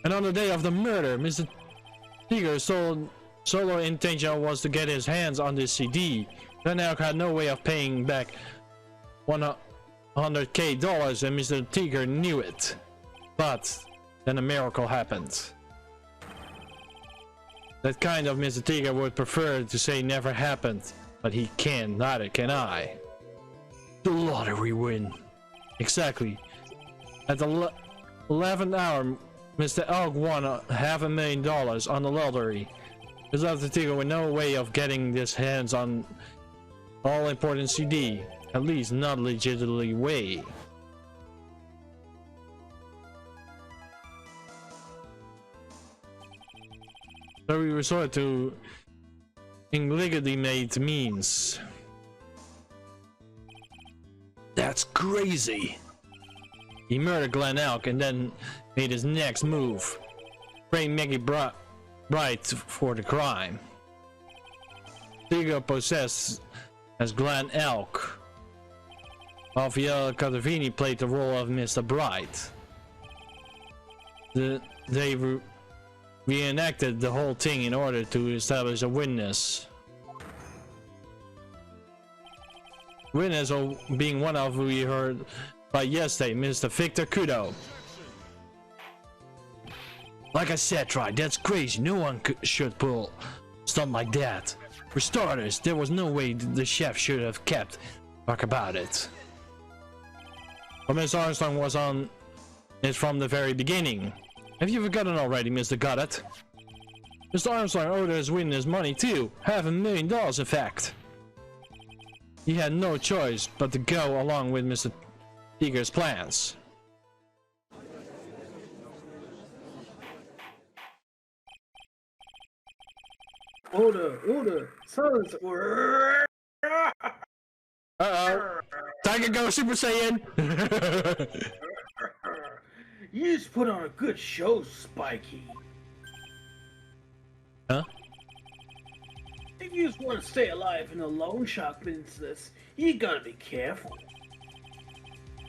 And on the day of the murder, Mr. Tiger's solo intention was to get his hands on this CD. Then Elk had no way of paying back $100K, and Mr. Tiger knew it. But then a miracle happened. That kind of Mr. Tiger would prefer to say never happened, but he can't, neither can I. The lottery win. Exactly. At the 11th hour, Mr. Elk won $500,000 on the lottery. His Mr. Tiger with no way of getting his hands on all important CD, at least not legitimately way. So we resort to illegally made means. That's crazy. He murdered Glenn Elk and then made his next move. Bring Wright for the crime. Tiger possessed as Glenn Elk. While Viola Catavini played the role of Mr. Bright. They reenacted the whole thing in order to establish a witness. Witness being one of who we heard by yesterday, Mr. Victor Kudo. Like I said, Wright, that's crazy. No one should pull stuff like that. For starters, there was no way the chef should have kept back about it. But Miss Armstrong was on it from the very beginning. Have you forgotten already, Mr. Goddard? Mr. Armstrong owed his witness money too. $500,000 in fact. He had no choice but to go along with Mr. Tiger's plans. Order, silence. Uh-oh. Tiger go Super Saiyan! You just put on a good show, Spiky. Huh? If you just want to stay alive in the loan shark business, you gotta be careful.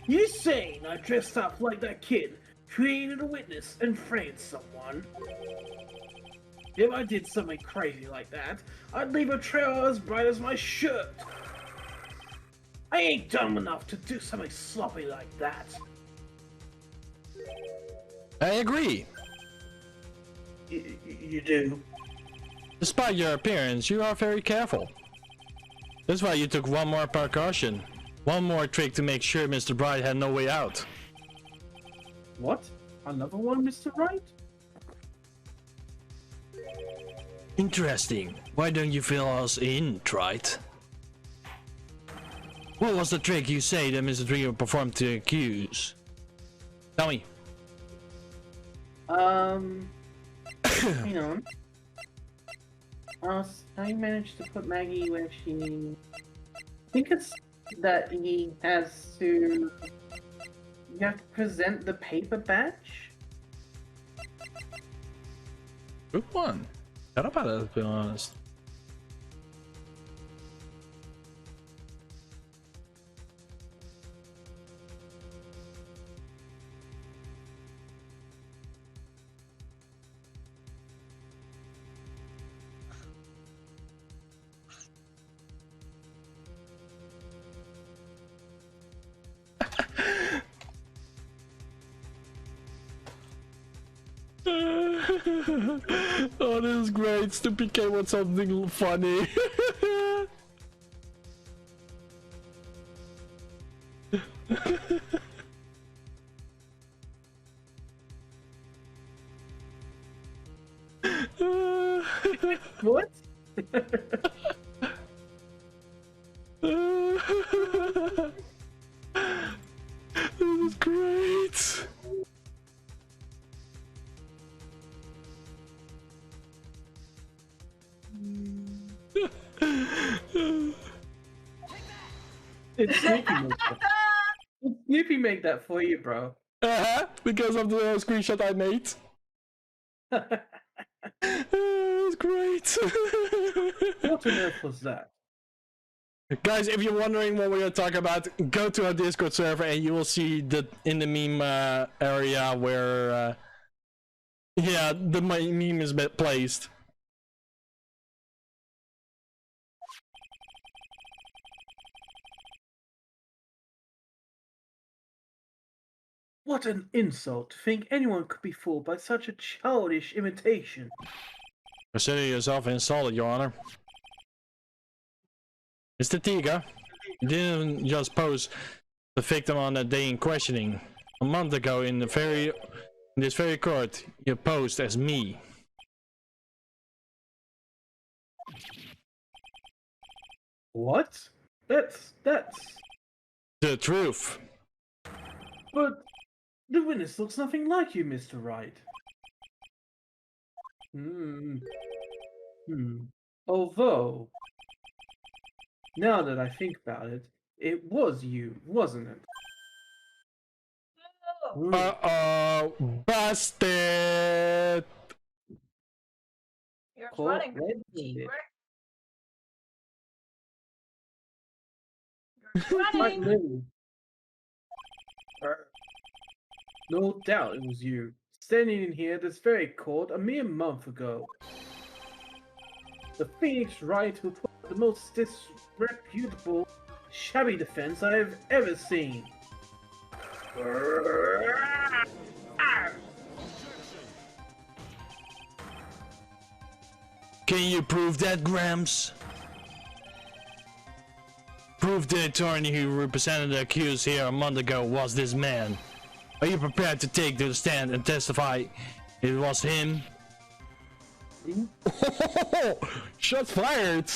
You saying I dressed up like that kid, created a witness, and framed someone? If I did something crazy like that, I'd leave a trail as bright as my shirt. I ain't dumb enough to do something sloppy like that. I agree. You do? Despite your appearance, you are very careful. That's why you took one more precaution. One more trick to make sure Mr. Bright had no way out. What? Another one, Mr. Wright? Interesting. Why don't you fill us in, Wright? What was the trick you say that Mr. Trio performed to accuse? Tell me. Hang on. I managed to put Maggie where she... I think it's that he has to... You have to present the paper badge? Good one. Shut up about that, to be honest. Oh, this is great. Stupid K wants something funny. What? This is great. Did Snoopy make that? Did Snoopy make that for you, bro? Because of the screenshot I made. It's great. What on earth was that? Guys, if you're wondering what we're gonna talk about, go to our Discord server and you will see the in the meme area where yeah, the meme is placed. What an insult to think anyone could be fooled by such a childish imitation. Consider yourself insulted, Your Honor. Mr. Tiga, you didn't just pose the victim on the day in questioning. A month ago in this very court, you posed as me. What? That's... The truth. But the witness looks nothing like you, Mr. Wright. Although, now that I think about it, it was you, wasn't it? Uh-oh, busted! You're Court running. red handed. You're Quite running. little. No doubt it was you, standing in here this very court a mere month ago. The Phoenix Wright who put the most disreputable, shabby defense I have ever seen. Can you prove that, Grams? Prove the attorney who represented the accused here a month ago was this man. Are you prepared to take to the stand and testify it was him? Shots fired!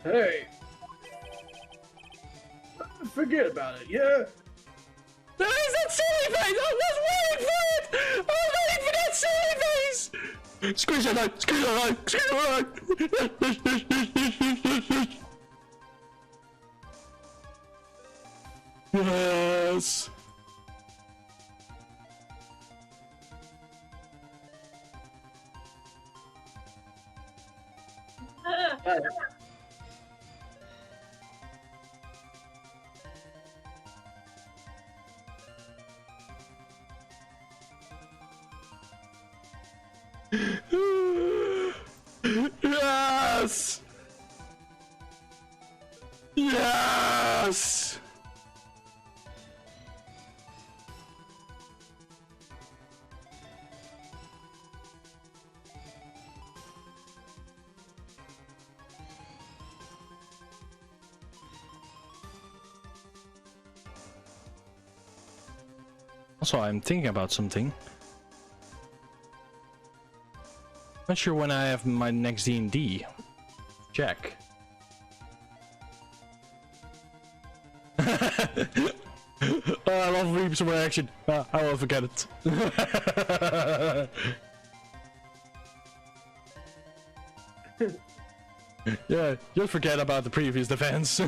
Hey! Forget about it, yeah? That is that silly face! I was waiting for it! I was waiting for that silly face! Screenshot light! Screenshot light! Screenshot light! Yes! Yes! Yes! Also, I'm thinking about something. Not sure when I have my next D&D. Check. Oh, I love Reap's reaction. I will forget it. Yeah, just forget about the previous defense. You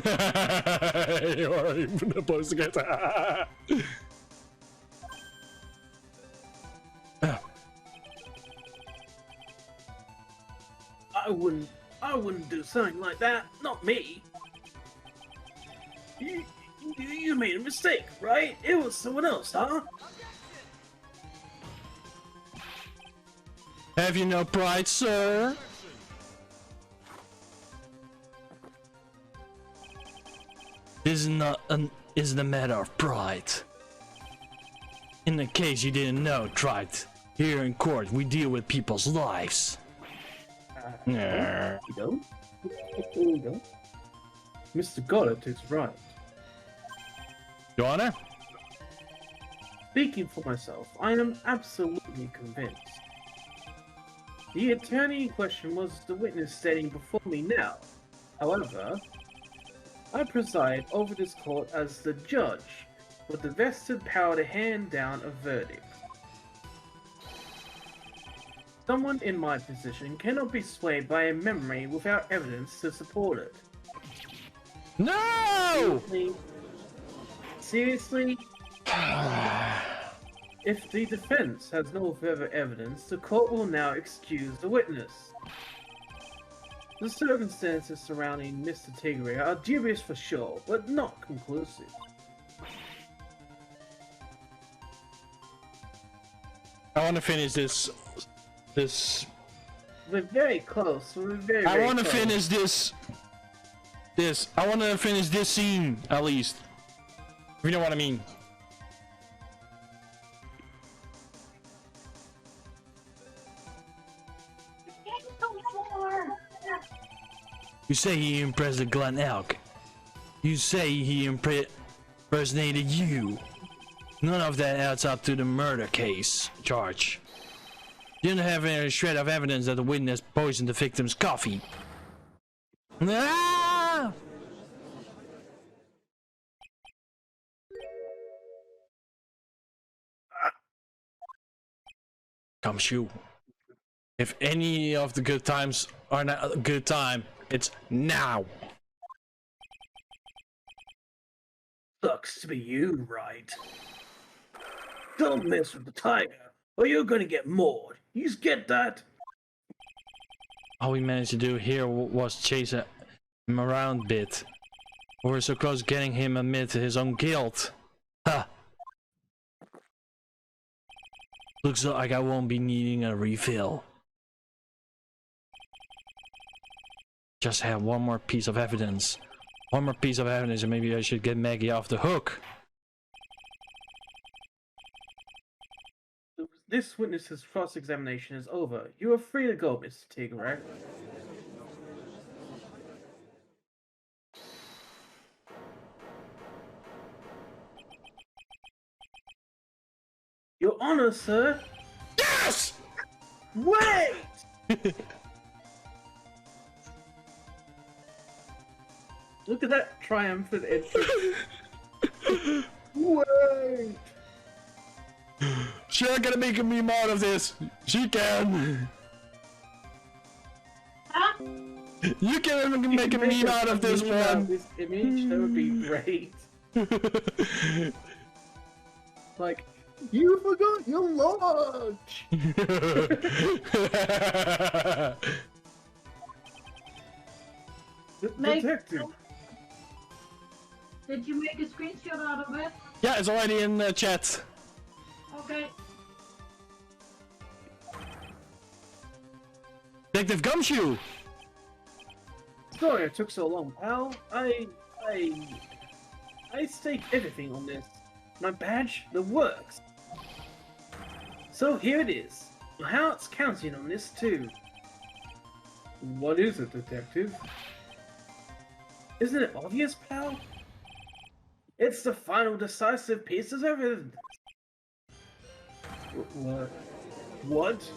are even supposed to get. I wouldn't do something like that. Not me. You made a mistake, right? It was someone else, huh? Have you no pride, sir? This isn't a matter of pride. In the case you didn't know, Wright, here in court we deal with people's lives. We don't. We don't. Mr. Goddard is right. Your Honor? Speaking for myself, I am absolutely convinced. The attorney in question was the witness standing before me now. However, I preside over this court as the judge, with the vested power to hand down a verdict. Someone in my position cannot be swayed by a memory without evidence to support it. No! Seriously? If the defense has no further evidence, the court will now excuse the witness. The circumstances surrounding Mr. Tigray are dubious for sure, but not conclusive. I want to finish this. We're very close. We're very, I very want to close. finish this. I want to finish this scene at least. If you know what I mean. You say he impressed Glenn Elk. You say he impersonated you. None of that adds up to the murder case charge. You don't have any shred of evidence that the witness poisoned the victim's coffee. Ah! Come shoot. If any of the good times are not a good time, it's now. Sucks to be you, Wright. Don't mess with the tiger, or you're gonna get mauled. You just get that? All we managed to do here was chase him around a bit. We were so close to getting him admit his own guilt. Huh. Looks like I won't be needing a refill. Just have one more piece of evidence. One more piece of evidence and maybe I should get Maggie off the hook. This witness's cross-examination is over. You are free to go, Mr. Tigray. Your Honor, sir. Yes! Wait! Look at that triumphant entrance. Wait! She's not gonna make a meme out of this. She can. Huh? You can make a meme out of this one. This image, that would be great. Like, you forgot your lunch! Detective! Did you make a screenshot out of it? Yeah, it's already in the chat. Okay. Detective Gumshoe! Sorry it took so long, pal. I staked everything on this. My badge, the works. So here it is. My heart's counting on this too. What is it, Detective? Isn't it obvious, pal? It's the final decisive piece of evidence. What? What?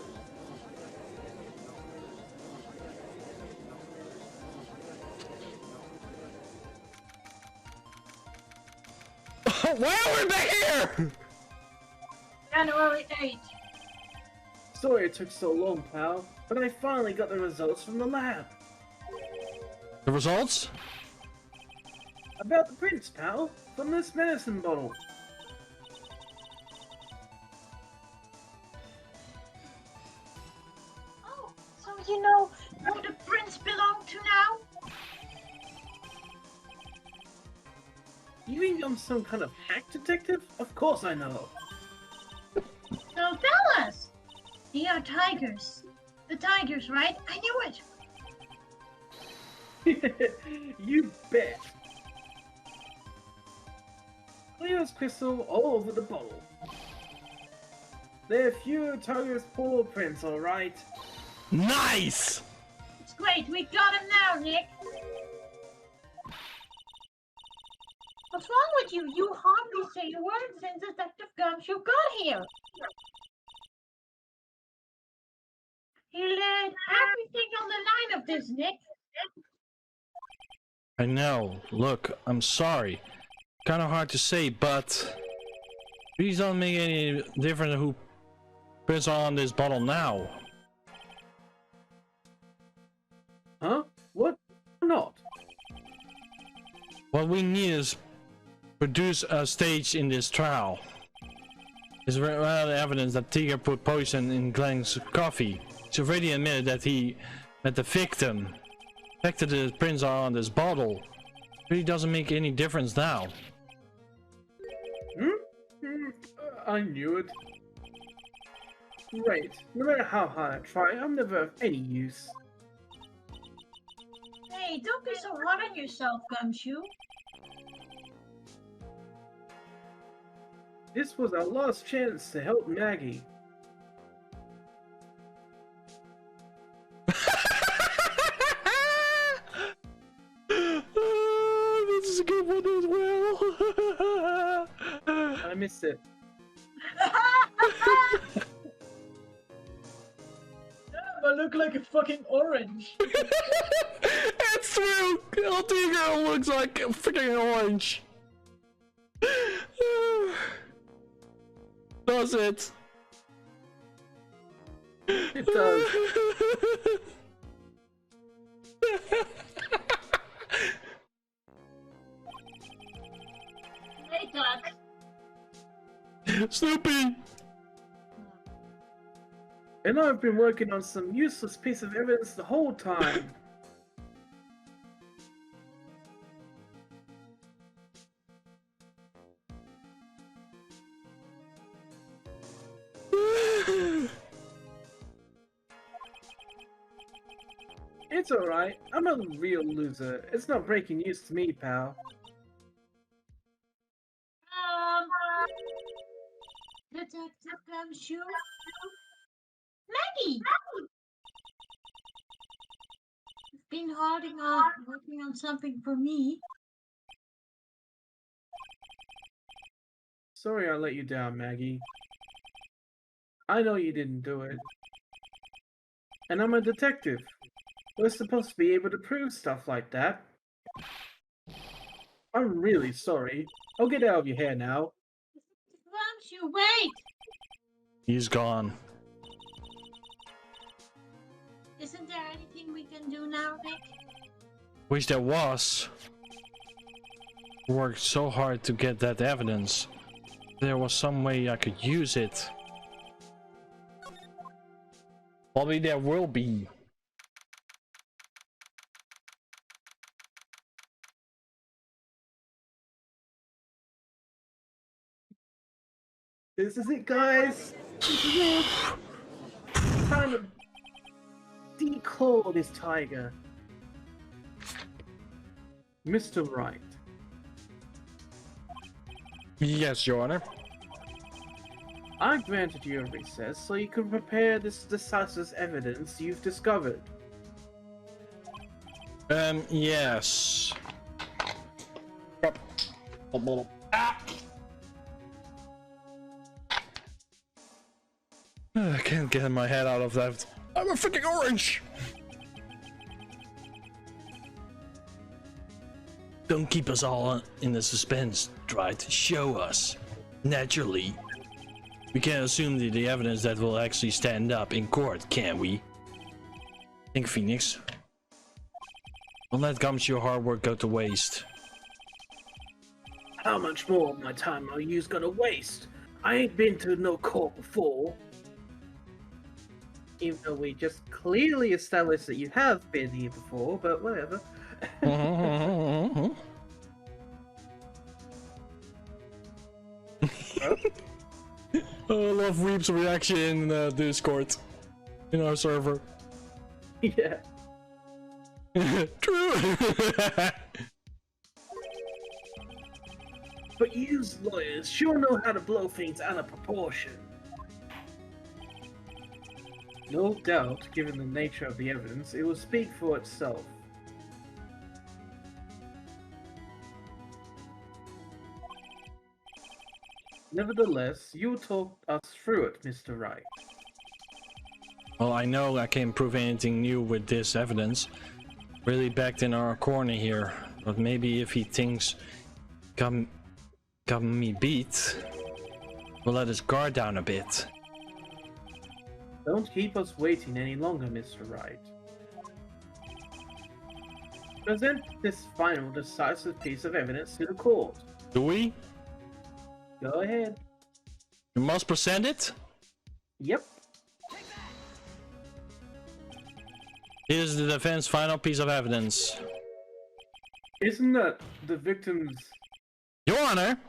Why are we back here? January 8th. Sorry it took so long, pal, but I finally got the results from the lab. The results? About the prints, pal, from this medicine bottle. Oh, so you know who the prince belong to now? You think I'm some kind of hack detective? Of course I know. So tell us. They are tigers. The tigers, right? I knew it. You bet. Clear as crystal all over the bottle. There are fewer Tiger's paw prints, alright? Nice! It's great, we got him now, Nick. What's wrong with you? You hardly say a word since Detective Gumshoe got here. He laid everything on the line of this, Nick. I know. Look, I'm sorry. Kinda hard to say, but please don't make any difference who puts on this bottle now. Huh? What? Not? What we need is produce a stage in this trial. There's rather evidence that Tiger put poison in Glenn's coffee. He's already admitted that the victim affected the prints on this bottle. Really doesn't make any difference now. I knew it. Right. No matter how hard I try, I'm never of any use. Hey, don't be so hard on yourself, Gumshoe. This was our last chance to help Maggie. This is a good one as well. I missed it. I look like a fucking orange. It's true! El Tigre looks like a freaking orange. Does it? It does. Hey, Doc. Snoopy! And I've been working on some useless piece of evidence the whole time. It's alright. I'm a real loser. It's not breaking news to me, pal. Detective Gumshoe? Maggie! You've been working on something for me. Sorry I let you down, Maggie. I know you didn't do it. And I'm a detective. We're supposed to be able to prove stuff like that. I'm really sorry. I'll get out of your hair now. Gumshoe, wait! He's gone. Isn't there anything we can do now, Nick? Wish there was. Worked so hard to get that evidence. There was some way I could use it. Probably there will be. This is it, guys. This is it. Time to declaw this tiger. Mr. Wright. Yes, Your Honor. I granted you a recess so you could prepare this decisive evidence you've discovered. Yes. I can't get my head out of that. I'm a freaking orange! Don't keep us all in the suspense. Try to show us. Naturally. We can't assume the evidence that will actually stand up in court, can we? Think, Phoenix. Don't let Gumshoe's hard work go to waste. How much more of my time are you gonna waste? I ain't been to no court before. Even though we just clearly established that you have been here before, but whatever. I love Reap's reaction in Discord. In our server. Yeah. True! But you lawyers sure know how to blow things out of proportion. No doubt, given the nature of the evidence, it will speak for itself. Nevertheless, you talk us through it, Mr. Wright. Well, I know I can't prove anything new with this evidence. Really backed in our corner here. But maybe if he thinks got me beat, we'll let his guard down a bit. Don't keep us waiting any longer, Mr. Wright. Present this final decisive piece of evidence to the court. Do we? Go ahead. You must present it? Yep. Here's the defense's final piece of evidence. Isn't that the victim's... Your Honor!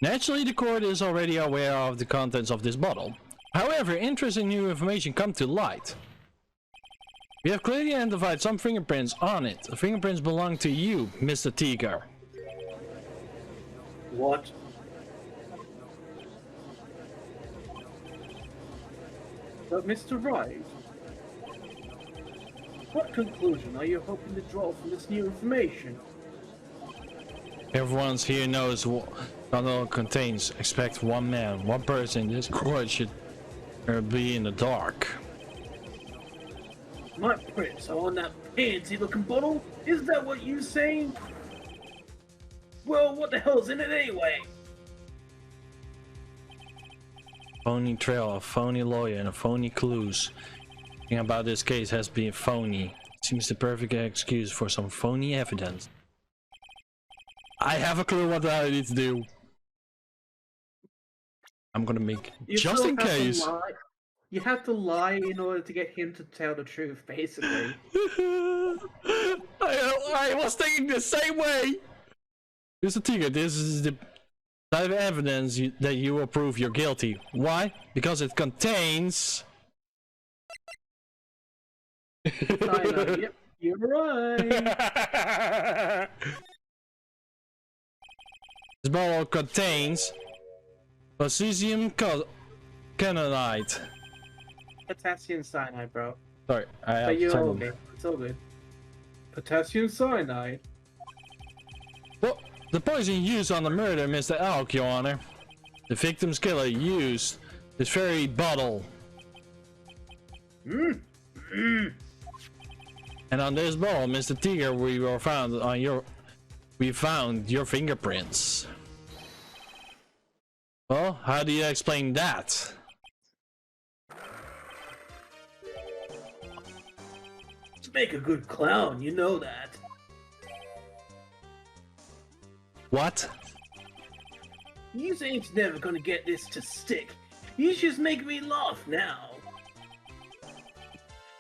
Naturally, the court is already aware of the contents of this bottle. However, interesting new information come to light. We have clearly identified some fingerprints on it. The fingerprints belong to you, Mr. Tiger. What? But Mr. Wright, what conclusion are you hoping to draw from this new information? Everyone here knows what bottle contains. Expect one man, one person. This court should be in the dark. My prints are on that pansy-looking bottle? Is that what you saying? Well, what the hell's in it anyway? Phony trail, a phony lawyer, and a phony clues. Thing about this case has been phony. Seems the perfect excuse for some phony evidence. I have a clue what I need to do. I'm gonna make just in case. You have to lie in order to get him to tell the truth, basically. I was thinking the same way. Mr. Tiger, this is the type of evidence that you will prove you're guilty. Why? Because it contains... Yep, you're right. This bottle contains potassium cyanide. Potassium cyanide, bro. Sorry, I have But you're trouble. okay. It's all good. Potassium cyanide. Well, the poison used on the murder, Mr. Elk, Your Honor. The victim's killer used this very bottle. And on this bottle, Mr. Tiger, we found your fingerprints. Well, how do you explain that? To make a good clown, you know that. What? You ain't never gonna get this to stick. You just make me laugh now.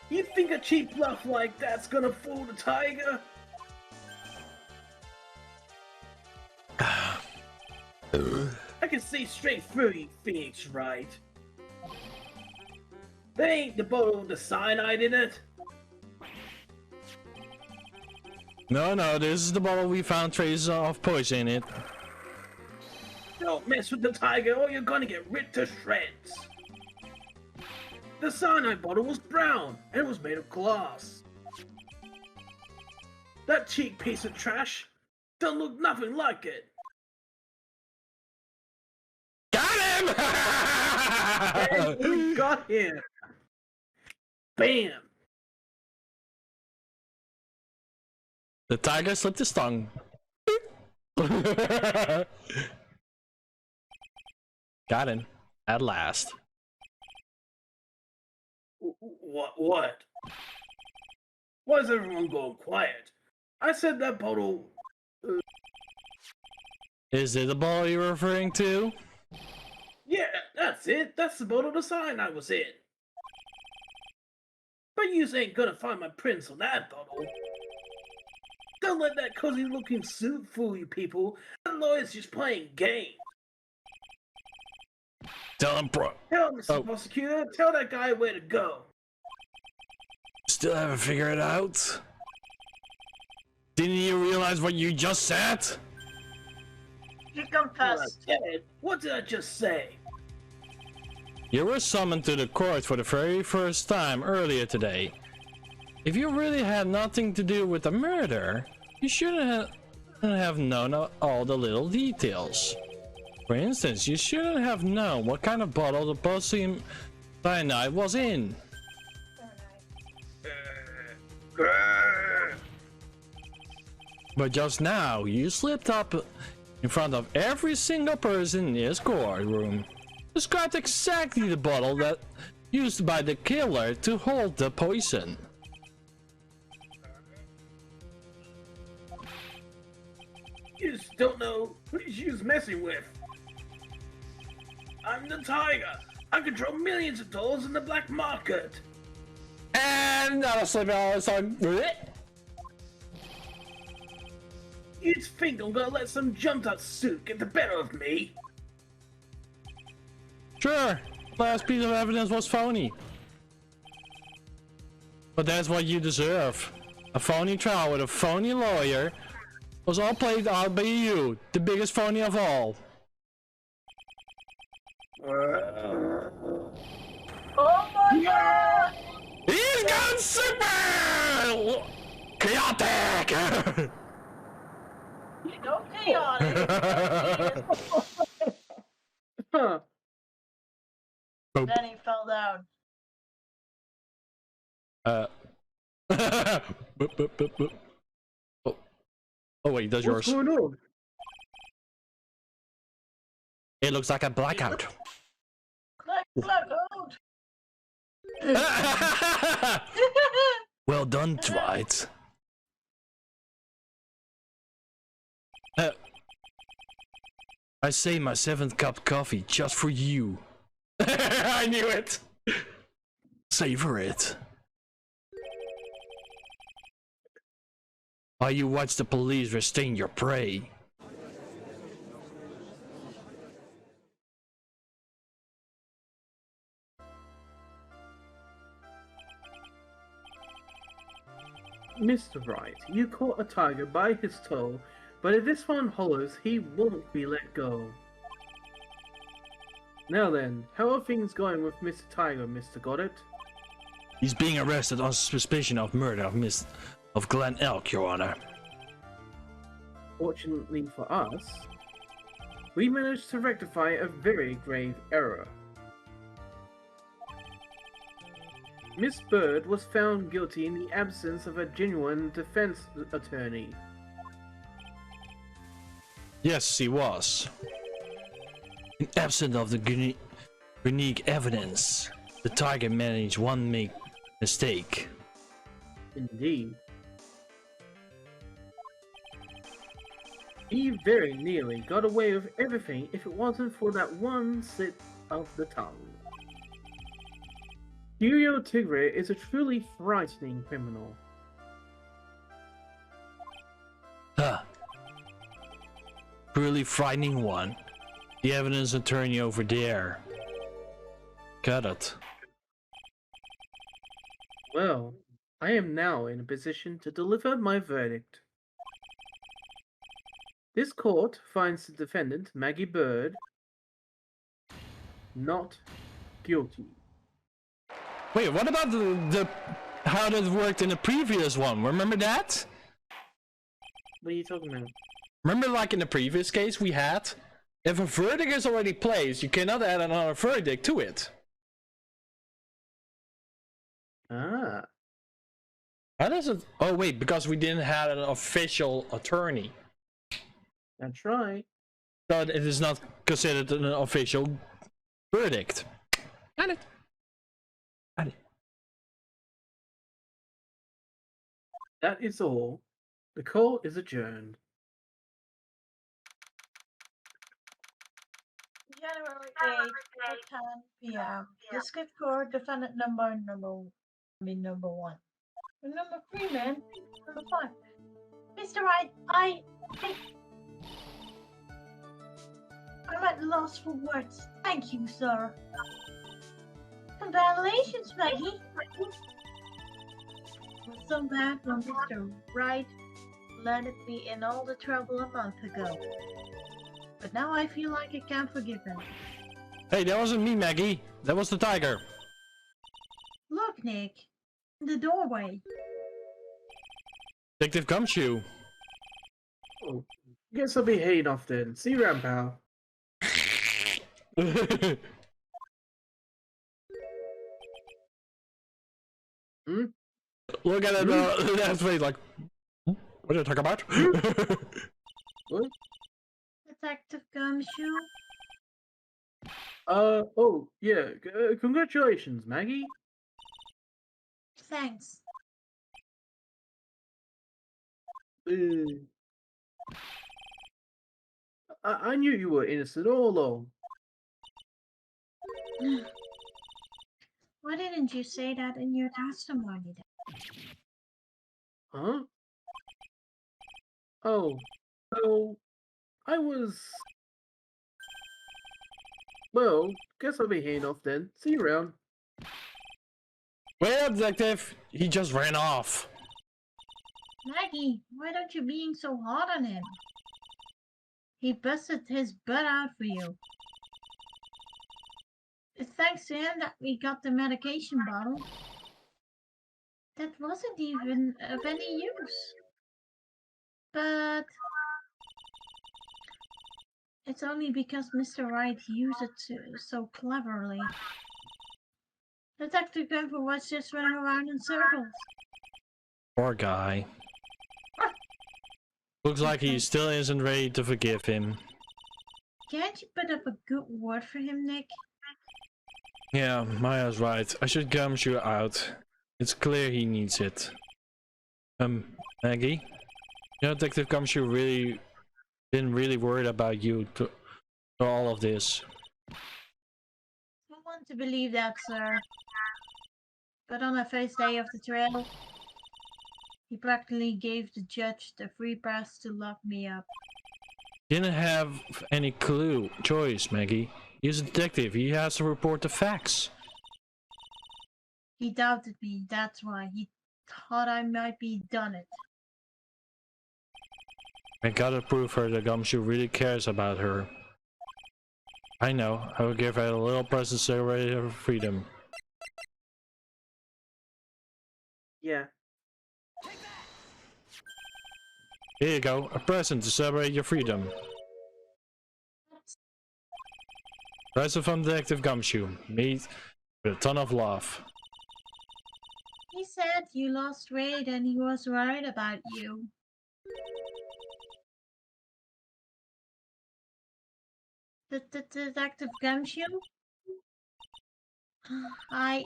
You think a cheap bluff like that's gonna fool the tiger? I can see straight through you, Phoenix, right? There ain't the bottle with the cyanide in it. No, this is the bottle we found traces of poison in it. Don't mess with the tiger or you're gonna get ripped to shreds. The cyanide bottle was brown and it was made of glass. That cheap piece of trash don't look nothing like it. Got him! And we got him. Bam! The tiger slipped his tongue. Got him. At last. What? Why is everyone going quiet? I said that bottle... Is it the bottle you're referring to? Yeah, that's it. That's the bottle the cyanide was in. But yous ain't gonna find my prints on that bottle. Don't let that cozy looking suit fool you people. That lawyer's just playing games. Tell him, bro. Tell Mr. Prosecutor, tell that guy where to go. Still haven't figured it out? Didn't you realize what you just said? You confess. What did I just say? You were summoned to the court for the very first time earlier today. If you really had nothing to do with the murder, you shouldn't have known all the little details. For instance, you shouldn't have known what kind of bottle the potassium cyanide was in. But just now, you slipped up in front of every single person in this courtroom. Described exactly the bottle that used by the killer to hold the poison. You just don't know who you're messing with. I'm the Tiger. I control millions of dollars in the black market. And now slipping on the song. You think I'm gonna let some jumped-up suit get the better of me? Sure, last piece of evidence was phony. But that's what you deserve. A phony trial with a phony lawyer was all played out by you, the biggest phony of all. Oh my god! He's gone super chaotic! No chaotic. Huh. Then he fell down. Boop. Oh wait, that's What's yours. going on? It looks like a blackout. Blackout. Well done, Wright. I saved my 7th cup coffee just for you. I knew it. Savor it. While you watch the police restrain your prey. Mr. Wright, you caught a tiger by his toe, but if this one hollows, he won't be let go. Now then, how are things going with Mr. Tiger, Mr. Goddard? He's being arrested on suspicion of murder of Glen Elk, Your Honor. Fortunately for us, we managed to rectify a very grave error. Miss Bird was found guilty in the absence of a genuine defense attorney. Yes, he was. In absence of the unique evidence, the Tiger managed one mistake. Indeed. He very nearly got away with everything if it wasn't for that one slip of the tongue. Curio Tigre is a truly frightening criminal. Huh. Really frightening one. The evidence attorney over there. Got it. Well, I am now in a position to deliver my verdict. This court finds the defendant, Maggie Bird, not guilty. Wait, what about the how that worked in the previous one? Remember that? What are you talking about? Remember, like in the previous case we had, if a verdict is already placed, you cannot add another verdict to it. Ah. How does it? Oh wait, because we didn't have an official attorney, That's right. so it is not considered an official verdict. Got it. Got it. That is all. The court is adjourned. January 8th at 10 p.m. District Court defendant number 1. Number 3, man. Number 5. Mr. Wright, I'm at loss for words. Thank you, sir. Congratulations, Maggie. I'm so bad for Mr. Wright let it be in all the trouble a month ago. But now I feel like I can't forgive him. Hey, that wasn't me, Maggie. That was the tiger. Look, Nick. In the doorway. Detective Gumshoe. Oh, guess I'll be heading off then. See you around, pal. Hmm? Look at it, that's face like, what are you talking about? What? Detective Gumshoe? Oh, yeah. Congratulations, Maggie. Thanks. I knew you were innocent all along. Why didn't you say that in your testimony then? Huh? Oh, so I was. Well, guess I'll be heading off then. See you around. Wait up, detective. He just ran off. Maggie, why don't you being so hard on him? He busted his butt out for you. It's thanks to him that we got the medication bottle. That wasn't even of any use. But it's only because Mr. Wright used it so cleverly. Detective Gumper was just running around in circles. Poor guy. Looks like he still isn't ready to forgive him. Can't you put up a good word for him, Nick? Yeah, Maya's right. I should Gumshoe out. It's clear he needs it. Maggie? You know, Detective Gumshoe been really worried about you to all of this. I want to believe that, sir. But on the first day of the trial, he practically gave the judge the free pass to lock me up. Didn't have any choice, Maggie. He's a detective. He has to report the facts. He doubted me, that's why. He thought I might be done it. I gotta prove her that Gumshoe really cares about her. I know. I will give her a little present to celebrate her freedom. Yeah. Here you go. A present to celebrate your freedom. Present from Detective Gumshoe. Made with a ton of love. He said you lost weight and he was worried about you. The Detective Gumshoe? I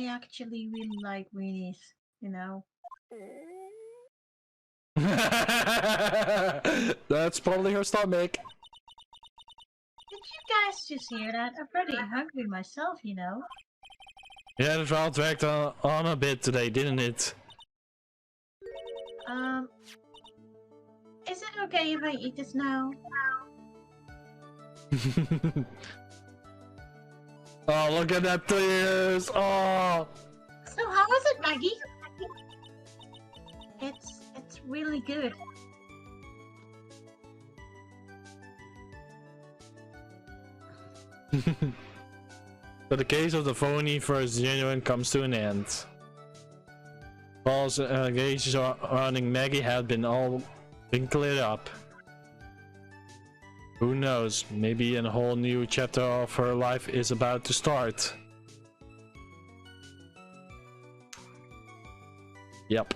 actually really like weenies, you know. That's probably her stomach. Did you guys just hear that? I'm pretty hungry myself, you know. Yeah, the trial dragged on a bit today, didn't it? Is it okay if I eat this now? Oh, look at that tears! Oh! So how is it, Maggie? It's really good. So the case of the phony versus genuine comes to an end. False allegations surrounding Maggie had been cleared up. Who knows, maybe a whole new chapter of her life is about to start. Yep.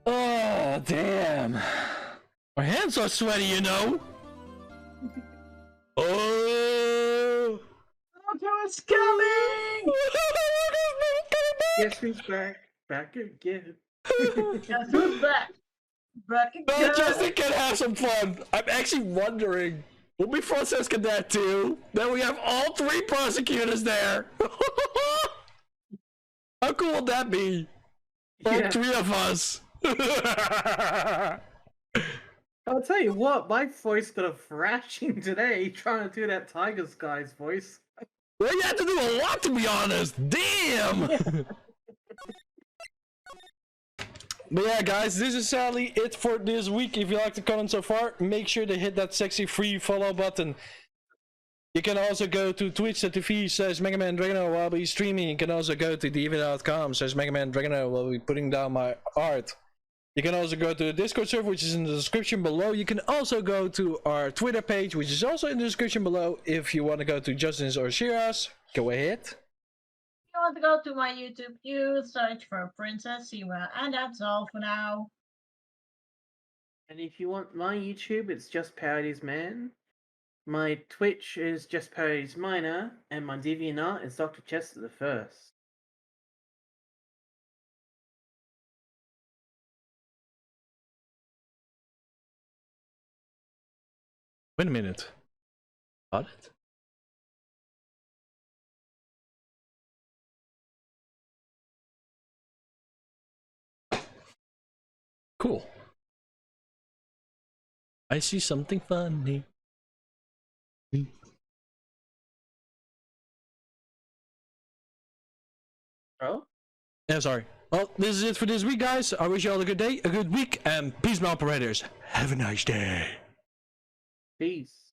Oh, damn. My hands are sweaty, you know. Oh. It's coming! Guess who's back? Back again. Guess who's back? Back No, again! Justin can have some fun. I'm actually wondering, will we process Cadet too? Then we have all three prosecutors there. How cool would that be? All Yeah. three of us. I'll tell you what, my voice got a thrashing today trying to do that Tiger Skies voice. Well, you have to do a lot, to be honest. Damn. But yeah, guys, this is sadly it for this week. If you like the content so far, make sure to hit that sexy free follow button. You can also go to twitch.tv/MegaDragonoid while we're streaming. You can also go to dv.com/MegaDragonoid while we're putting down my art. You can also go to the Discord server, which is in the description below. You can also go to our Twitter page, which is also in the description below. If you want to go to Justin's or Sira's, go ahead. If you want to go to my YouTube, you search for Princess Sira, and that's all for now. And if you want my YouTube, it's Just Parodies Man. My Twitch is Just Parodies Minor, and my DeviantArt is Dr. Chester the First. Wait a minute. Got it? Cool. I see something funny. Oh? Yeah, sorry. Well, this is it for this week, guys. I wish you all a good day, a good week, and peace, my operators. Have a nice day. Peace.